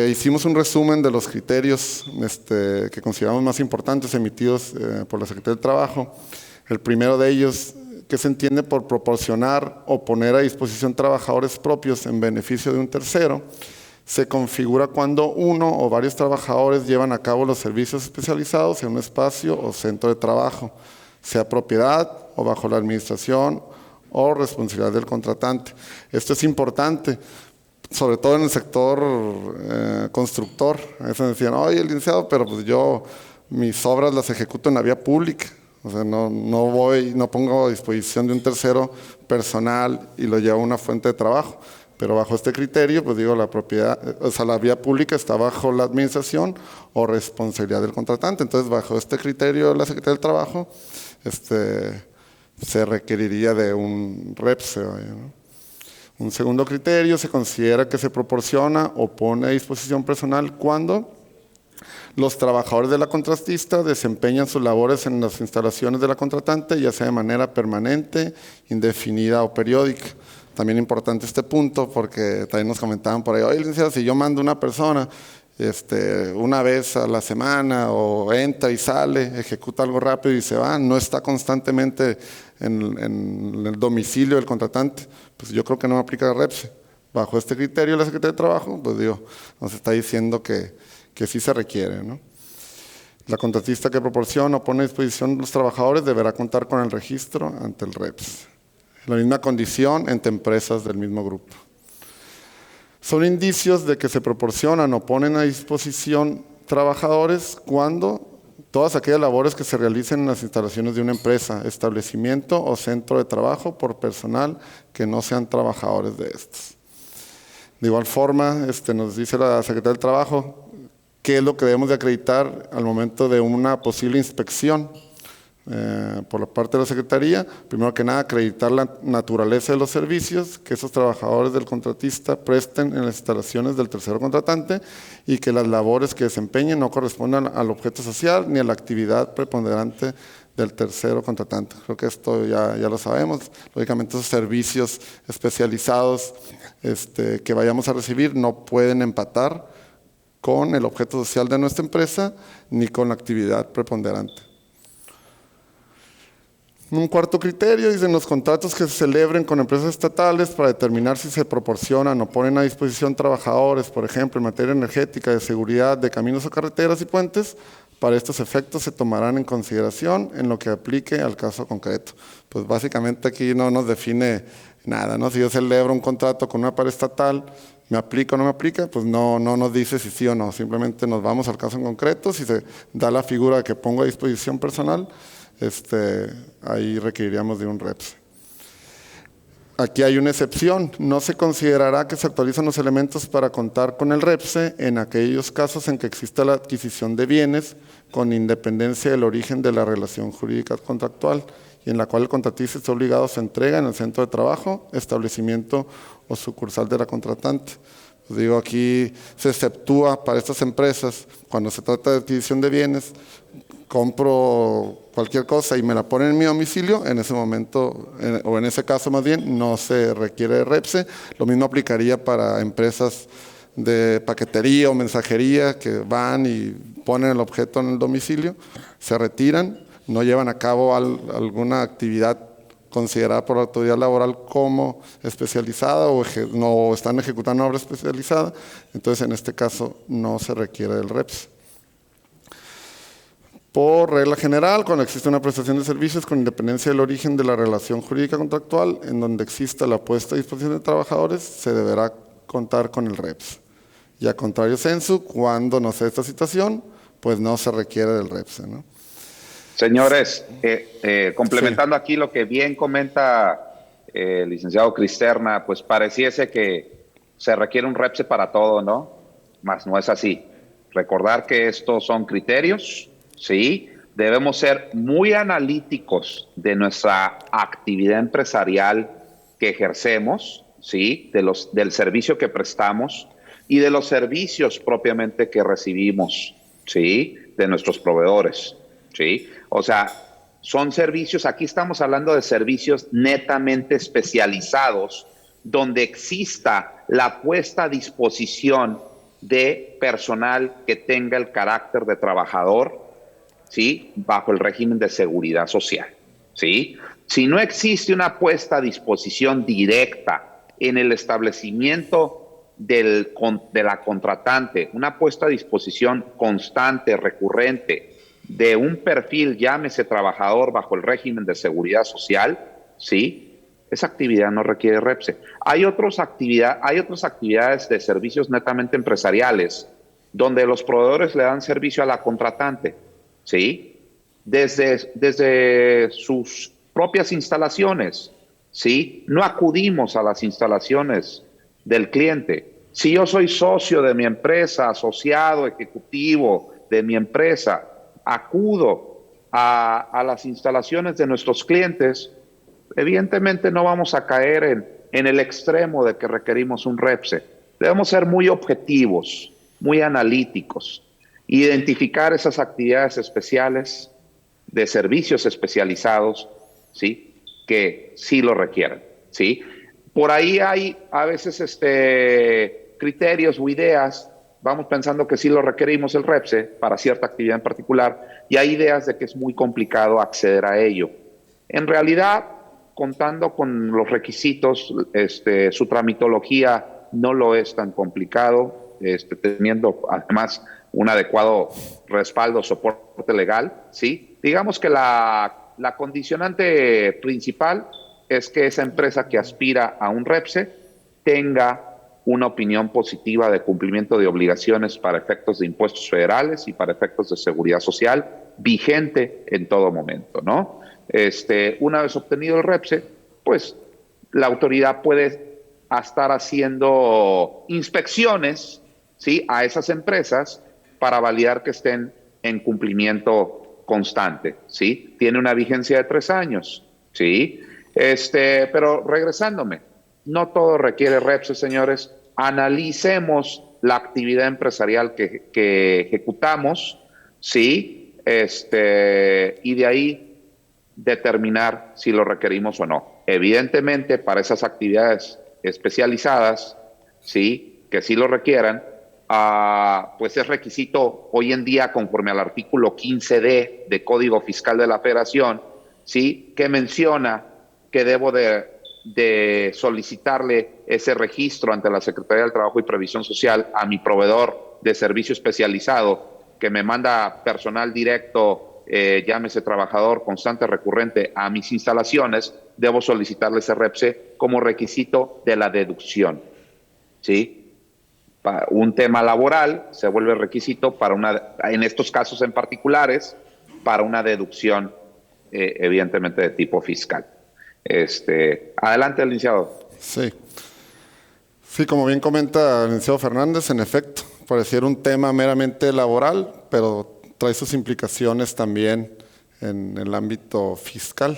hicimos un resumen de los criterios que consideramos más importantes emitidos por la Secretaría del Trabajo. El primero de ellos, que se entiende por proporcionar o poner a disposición trabajadores propios en beneficio de un tercero, se configura cuando uno o varios trabajadores llevan a cabo los servicios especializados en un espacio o centro de trabajo, sea propiedad o bajo la administración o responsabilidad del contratante. Esto es importante, sobre todo en el sector constructor. A veces decían, oye, licenciado, pero pues yo mis obras las ejecuto en la vía pública. O sea, no pongo a disposición de un tercero personal y lo llevo a una fuente de trabajo. Pero bajo este criterio, pues la propiedad, o sea, la vía pública está bajo la administración o responsabilidad del contratante. Entonces, bajo este criterio de la Secretaría del Trabajo, se requeriría de un REPSE, ¿no? Un segundo criterio, se considera que se proporciona o pone a disposición personal cuando los trabajadores de la contratista desempeñan sus labores en las instalaciones de la contratante, ya sea de manera permanente, indefinida o periódica. También importante este punto porque también nos comentaban por ahí, oye, licenciado, si yo mando una persona una vez a la semana o entra y sale, ejecuta algo rápido y se va, no está constantemente en el domicilio del contratante, pues yo creo que no aplica el REPSE. Bajo este criterio de la Secretaría de Trabajo, pues nos está diciendo que sí se requiere, ¿no? La contratista que proporciona o pone a disposición los trabajadores deberá contar con el registro ante el REPSE. La misma condición entre empresas del mismo grupo. Son indicios de que se proporcionan o ponen a disposición trabajadores cuando todas aquellas labores que se realicen en las instalaciones de una empresa, establecimiento o centro de trabajo por personal que no sean trabajadores de estos. De igual forma, nos dice la Secretaría del Trabajo qué es lo que debemos de acreditar al momento de una posible inspección por la parte de la Secretaría. Primero que nada, acreditar la naturaleza de los servicios que esos trabajadores del contratista presten en las instalaciones del tercero contratante y que las labores que desempeñen no correspondan al objeto social ni a la actividad preponderante del tercero contratante. Creo que esto ya lo sabemos. Lógicamente, esos servicios especializados que vayamos a recibir no pueden empatar con el objeto social de nuestra empresa ni con la actividad preponderante. Un cuarto criterio, dicen los contratos que se celebren con empresas estatales para determinar si se proporcionan o ponen a disposición trabajadores, por ejemplo, en materia energética, de seguridad, de caminos o carreteras y puentes, para estos efectos se tomarán en consideración en lo que aplique al caso concreto. Pues básicamente aquí no nos define nada, ¿no? Si yo celebro un contrato con una paraestatal, ¿me aplica o no me aplica? Pues no nos dice si sí o no, simplemente nos vamos al caso en concreto. Si se da la figura que pongo a disposición personal, ahí requeriríamos de un REPSE. Aquí hay una excepción, no se considerará que se actualizan los elementos para contar con el REPSE en aquellos casos en que exista la adquisición de bienes con independencia del origen de la relación jurídica contractual y en la cual el contratista está obligado a su entrega en el centro de trabajo, establecimiento o sucursal de la contratante. Pues digo, aquí se exceptúa para estas empresas, cuando se trata de adquisición de bienes, compro cualquier cosa y me la ponen en mi domicilio, en ese momento, o en ese caso más bien, no se requiere de REPSE. Lo mismo aplicaría para empresas de paquetería o mensajería que van y ponen el objeto en el domicilio, se retiran, no llevan a cabo alguna actividad considerada por la autoridad laboral como especializada o no están ejecutando obra especializada, entonces en este caso no se requiere del REPSE. Por regla general, cuando existe una prestación de servicios con independencia del origen de la relación jurídica contractual, en donde exista la puesta a disposición de trabajadores, se deberá contar con el REPSE. Y a contrario sensu, cuando no sea esta situación, pues no se requiere del REPSE, ¿no? Señores, complementando aquí lo que bien comenta el licenciado Cristerna, pues pareciese que se requiere un REPSE para todo, ¿no? Mas no es así. Recordar que estos son criterios, ¿sí? Debemos ser muy analíticos de nuestra actividad empresarial que ejercemos, ¿sí? Del servicio que prestamos y de los servicios propiamente que recibimos, ¿sí? De nuestros proveedores, ¿sí? O sea, son servicios, aquí estamos hablando de servicios netamente especializados, donde exista la puesta a disposición de personal que tenga el carácter de trabajador, ¿sí? Bajo el régimen de seguridad social, ¿sí? Si no existe una puesta a disposición directa en el establecimiento de la contratante, una puesta a disposición constante, recurrente, de un perfil, llámese trabajador bajo el régimen de seguridad social, ¿sí? Esa actividad no requiere REPSE. Hay otras actividades de servicios netamente empresariales, donde los proveedores le dan servicio a la contratante, ¿sí? Desde sus propias instalaciones, ¿sí? No acudimos a las instalaciones del cliente. Si yo soy socio de mi empresa, asociado, ejecutivo de mi empresa, acudo a las instalaciones de nuestros clientes, evidentemente no vamos a caer en el extremo de que requerimos un REPSE. Debemos ser muy objetivos, muy analíticos, identificar esas actividades especiales de servicios especializados, ¿sí? Que sí lo requieren, ¿sí? Por ahí hay a veces criterios o ideas, vamos pensando que sí lo requerimos el REPSE para cierta actividad en particular, y hay ideas de que es muy complicado acceder a ello. En realidad, contando con los requisitos, su tramitología no lo es tan complicado, teniendo además un adecuado respaldo, soporte legal, ¿sí? Digamos que la condicionante principal es que esa empresa que aspira a un REPSE tenga una opinión positiva de cumplimiento de obligaciones para efectos de impuestos federales y para efectos de seguridad social vigente en todo momento, ¿no? Una vez obtenido el REPSE, pues la autoridad puede estar haciendo inspecciones, ¿sí? A esas empresas para validar que estén en cumplimiento constante, ¿sí? Tiene una vigencia de 3 años, ¿sí? Pero regresándome, no todo requiere REPSE, señores. Analicemos la actividad empresarial que ejecutamos, ¿sí? Y de ahí determinar si lo requerimos o no. Evidentemente, para esas actividades especializadas, ¿sí? Que sí lo requieran, pues es requisito hoy en día, conforme al artículo 15D de Código Fiscal de la Federación, ¿sí? Que menciona que debo de solicitarle ese registro ante la Secretaría del Trabajo y Previsión Social a mi proveedor de servicio especializado, que me manda personal directo, llámese trabajador constante recurrente a mis instalaciones, debo solicitarle ese REPSE como requisito de la deducción, ¿sí? Para un tema laboral se vuelve requisito en estos casos en particulares, para una deducción evidentemente de tipo fiscal. Adelante, licenciado. Sí. Sí, como bien comenta el licenciado Fernández, en efecto, pareciera un tema meramente laboral, pero trae sus implicaciones también en el ámbito fiscal.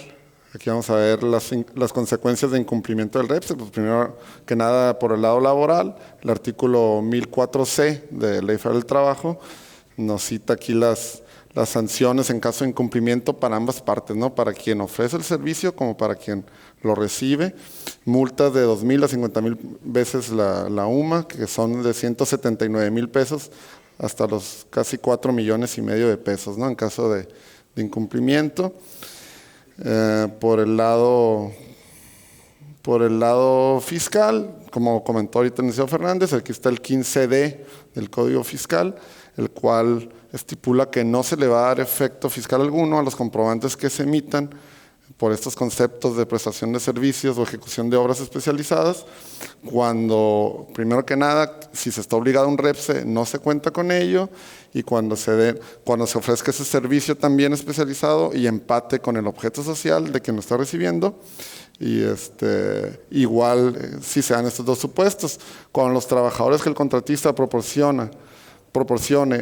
Aquí vamos a ver las consecuencias de incumplimiento del REPSE. Pues primero que nada, por el lado laboral, el artículo 1004C de Ley Federal del Trabajo nos cita aquí las sanciones en caso de incumplimiento para ambas partes, ¿no? Para quien ofrece el servicio como para quien lo recibe. Multas de 2,000 a 50,000 veces la UMA, que son de 179,000 pesos hasta los casi 4,5 millones de pesos, ¿no? En caso de incumplimiento. Por el lado fiscal, como comentó ahorita el licenciado Fernández, aquí está el 15D del Código Fiscal, el cual estipula que no se le va a dar efecto fiscal alguno a los comprobantes que se emitan por estos conceptos de prestación de servicios o ejecución de obras especializadas, cuando, primero que nada, si se está obligado a un REPSE, no se cuenta con ello, y cuando se ofrezca ese servicio también especializado y empate con el objeto social de quien lo está recibiendo. Y igual si se dan estos dos supuestos, cuando los trabajadores que el contratista proporcione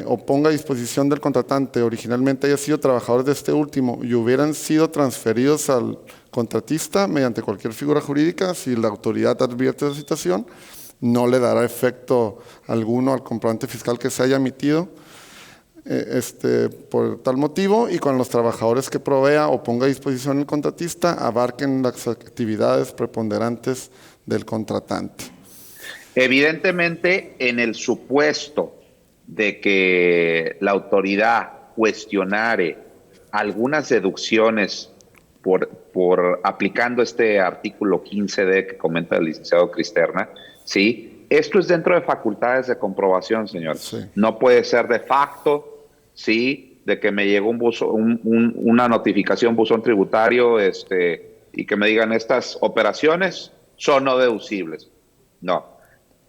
o ponga a disposición del contratante originalmente haya sido trabajadores de este último y hubieran sido transferidos al contratista mediante cualquier figura jurídica, si la autoridad advierte de la situación, no le dará efecto alguno al comprobante fiscal que se haya emitido por tal motivo, y con los trabajadores que provea o ponga a disposición el contratista abarquen las actividades preponderantes del contratante. Evidentemente, en el supuesto de que la autoridad cuestionare algunas deducciones por aplicando este artículo 15D que comenta el licenciado Cristerna, ¿sí? Esto es dentro de facultades de comprobación, señor. Sí. No puede ser de facto, ¿sí? De que me llegó una notificación, buzón tributario, y que me digan estas operaciones son no deducibles. No.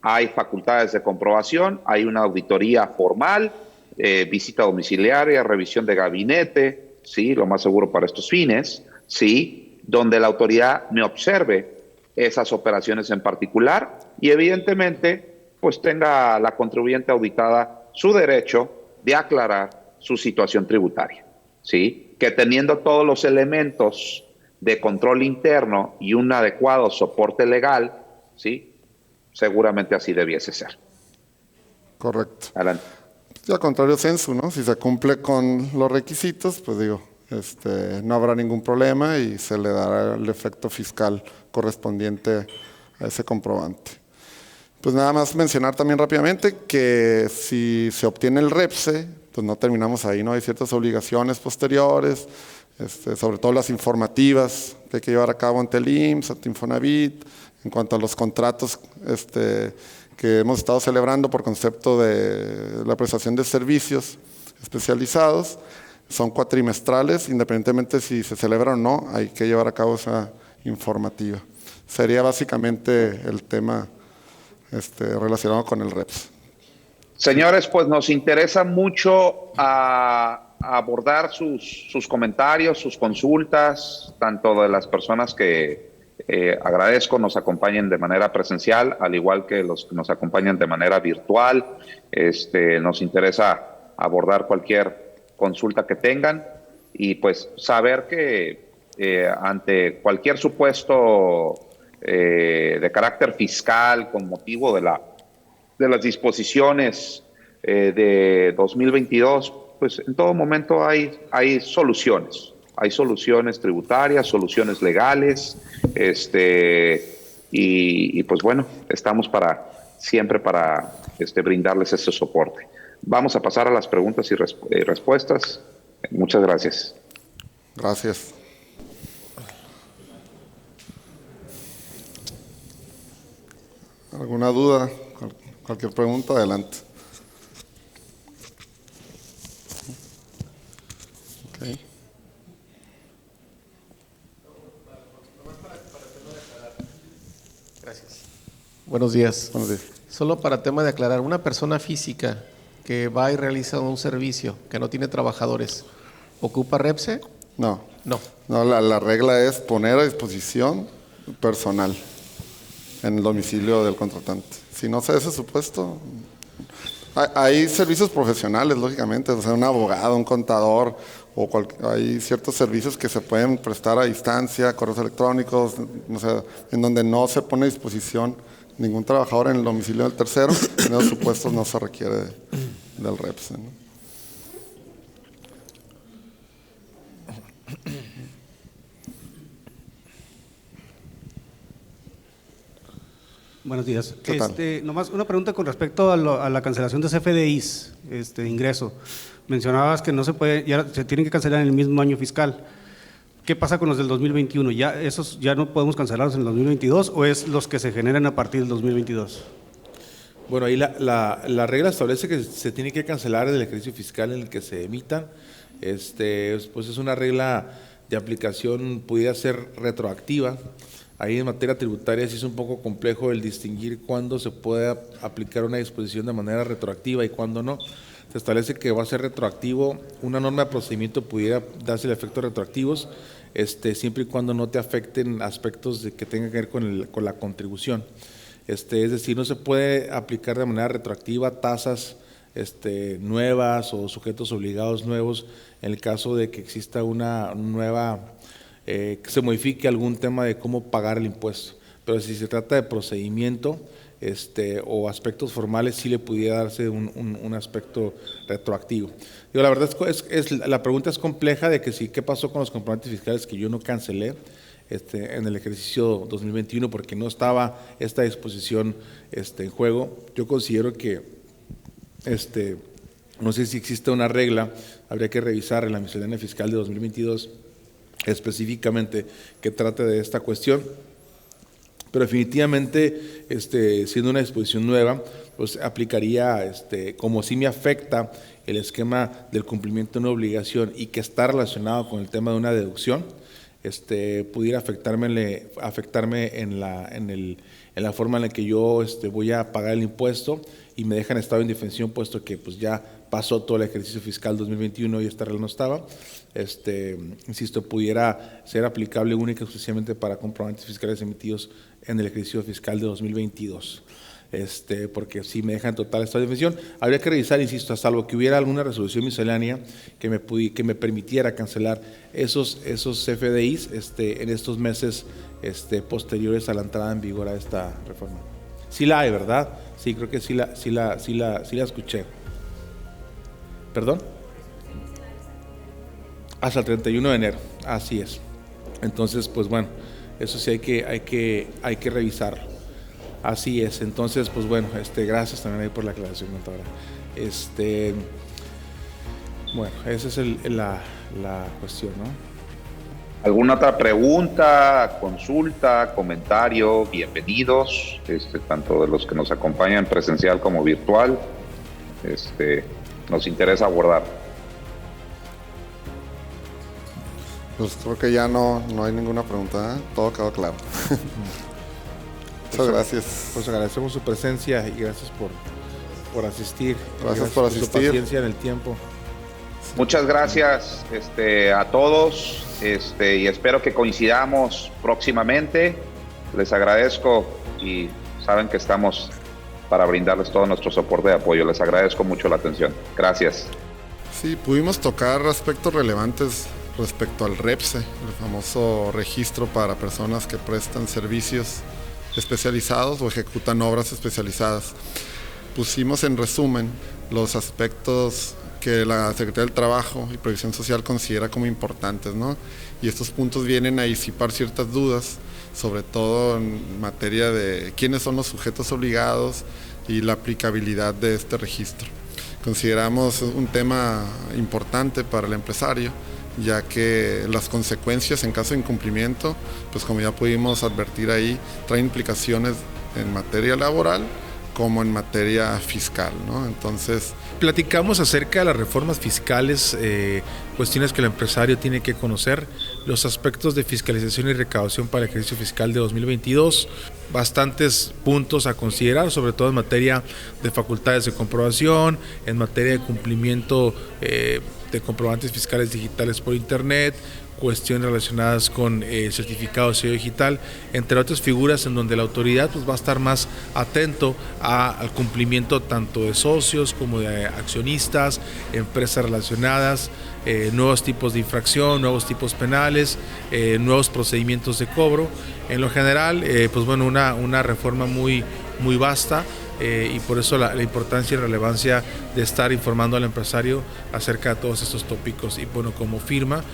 Hay facultades de comprobación, hay una auditoría formal, visita domiciliaria, revisión de gabinete, ¿sí? Lo más seguro para estos fines, ¿sí? Donde la autoridad me observe esas operaciones en particular y evidentemente pues tenga la contribuyente auditada su derecho de aclarar su situación tributaria, ¿sí? Que teniendo todos los elementos de control interno y un adecuado soporte legal, ¿sí? Seguramente así debiese ser. Correcto. Adelante. Y al contrario, censo, ¿no? Si se cumple con los requisitos, pues digo, no habrá ningún problema y se le dará el efecto fiscal correspondiente a ese comprobante. Pues nada más mencionar también rápidamente que si se obtiene el REPSE, pues no terminamos ahí, ¿no? Hay ciertas obligaciones posteriores, sobre todo las informativas que hay que llevar a cabo ante el IMSS, ante Infonavit, en cuanto a los contratos que hemos estado celebrando por concepto de la prestación de servicios especializados. Son cuatrimestrales, independientemente si se celebra o no, hay que llevar a cabo esa informativa. Sería básicamente el tema relacionado con el REPS. Señores, pues nos interesa mucho abordar sus comentarios, sus consultas, tanto de las personas que agradezco nos acompañen de manera presencial, al igual que los que nos acompañan de manera virtual. Nos interesa abordar cualquier consulta que tengan y pues saber que ante cualquier supuesto de carácter fiscal con motivo de las disposiciones de 2022, pues en todo momento hay soluciones. Hay soluciones tributarias, soluciones legales, y pues bueno, estamos siempre para brindarles ese soporte. Vamos a pasar a las preguntas y respuestas. Muchas gracias. Gracias. ¿Alguna duda? Cualquier pregunta, adelante. Okay. Gracias. Buenos días. Buenos días. Solo para tema de aclarar, una persona física que va y realiza un servicio que no tiene trabajadores, ¿ocupa REPSE? No. No. No, la regla es poner a disposición personal en el domicilio del contratante. Si no se da ese supuesto, hay servicios profesionales, lógicamente, o sea, un abogado, un contador, hay ciertos servicios que se pueden prestar a distancia, correos electrónicos, o sea, en donde no se pone a disposición ningún trabajador en el domicilio del tercero, en esos supuestos no se requiere del REPSE, ¿no? Buenos días. ¿Qué tal? Nomás una pregunta con respecto a la cancelación de CFDIs, de ingreso. Mencionabas que no se puede, ya se tienen que cancelar en el mismo año fiscal. ¿Qué pasa con los del 2021? ¿Ya esos ya no podemos cancelarlos en el 2022 o es los que se generan a partir del 2022? Bueno, ahí la regla establece que se tiene que cancelar el ejercicio fiscal en el que se emitan. Pues es una regla de aplicación, pudiera ser retroactiva. Ahí en materia tributaria sí es un poco complejo el distinguir cuándo se puede aplicar una disposición de manera retroactiva y cuándo no. Se establece que va a ser retroactivo, una norma de procedimiento pudiera darse el efecto retroactivos, siempre y cuando no te afecten aspectos que tengan que ver con la contribución. Es decir, no se puede aplicar de manera retroactiva tasas nuevas o sujetos obligados nuevos en el caso de que exista una nueva, que se modifique algún tema de cómo pagar el impuesto. Pero si se trata de procedimiento o aspectos formales, sí le pudiera darse un aspecto retroactivo. Digo, la verdad la pregunta es compleja de que sí, ¿qué pasó con los comprobantes fiscales que yo no cancelé en el ejercicio 2021 porque no estaba esta disposición en juego? Yo considero que no sé si existe una regla, habría que revisar en la miscelánea fiscal de 2022 específicamente que trate de esta cuestión, pero definitivamente siendo una disposición nueva, pues aplicaría, como si me afecta el esquema del cumplimiento de una obligación y que está relacionado con el tema de una deducción, pudiera afectarme en la forma en la que yo voy a pagar el impuesto y me dejan en estado de indefensión puesto que pues ya pasó todo el ejercicio fiscal 2021 y esta regla no estaba. Insisto, pudiera ser aplicable única y exclusivamente para comprobantes fiscales emitidos en el ejercicio fiscal de 2022. Porque si me dejan total estado de defensión, habría que revisar, insisto, a salvo que hubiera alguna resolución miscelánea que me permitiera cancelar esos CFDIs en estos meses posteriores a la entrada en vigor a esta reforma. Sí la hay, ¿verdad? Sí, creo que sí la escuché. ¿Perdón? Hasta el 31 de enero, así es. Entonces, pues bueno, eso sí hay que revisarlo. Así es, entonces, pues bueno, gracias también ahí por la aclaración, contadora. Bueno, esa es la cuestión, ¿no? ¿Alguna otra pregunta, consulta, comentario? Bienvenidos, tanto de los que nos acompañan presencial como virtual. Nos interesa abordar. Pues creo que ya no hay ninguna pregunta, ¿eh? Todo quedó claro. Muchas gracias. Pues agradecemos su presencia y gracias por asistir. Gracias por asistir. Su paciencia en el tiempo. Muchas gracias a todos y espero que coincidamos próximamente. Les agradezco y saben que estamos para brindarles todo nuestro soporte de apoyo. Les agradezco mucho la atención. Gracias. Sí, pudimos tocar aspectos relevantes respecto al REPSE, el famoso registro para personas que prestan servicios especializados o ejecutan obras especializadas. Pusimos en resumen los aspectos que la Secretaría del Trabajo y Previsión Social considera como importantes, ¿no? Y estos puntos vienen a disipar ciertas dudas, sobre todo en materia de quiénes son los sujetos obligados y la aplicabilidad de este registro. Consideramos un tema importante para el empresario, ya que las consecuencias en caso de incumplimiento, pues como ya pudimos advertir ahí, traen implicaciones en materia laboral como en materia fiscal, ¿no? Entonces, Platicamos acerca de las reformas fiscales, cuestiones que el empresario tiene que conocer, los aspectos de fiscalización y recaudación para el ejercicio fiscal de 2022, bastantes puntos a considerar, sobre todo en materia de facultades de comprobación, en materia de cumplimiento de comprobantes fiscales digitales por Internet, cuestiones relacionadas con certificado de sello digital, entre otras figuras en donde la autoridad pues va a estar más atento al cumplimiento tanto de socios como de accionistas, empresas relacionadas, nuevos tipos de infracción, nuevos tipos penales, nuevos procedimientos de cobro. En lo general, pues bueno, una reforma muy vasta. Y por eso la importancia y relevancia de estar informando al empresario acerca de todos estos tópicos. Y bueno, como firma,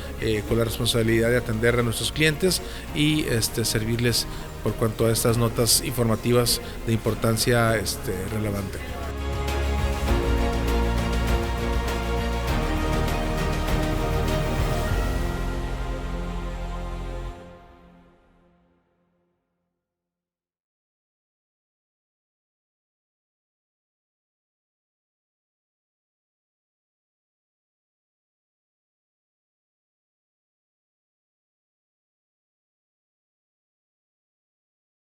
con la responsabilidad de atender a nuestros clientes y servirles por cuanto a estas notas informativas de importancia relevante.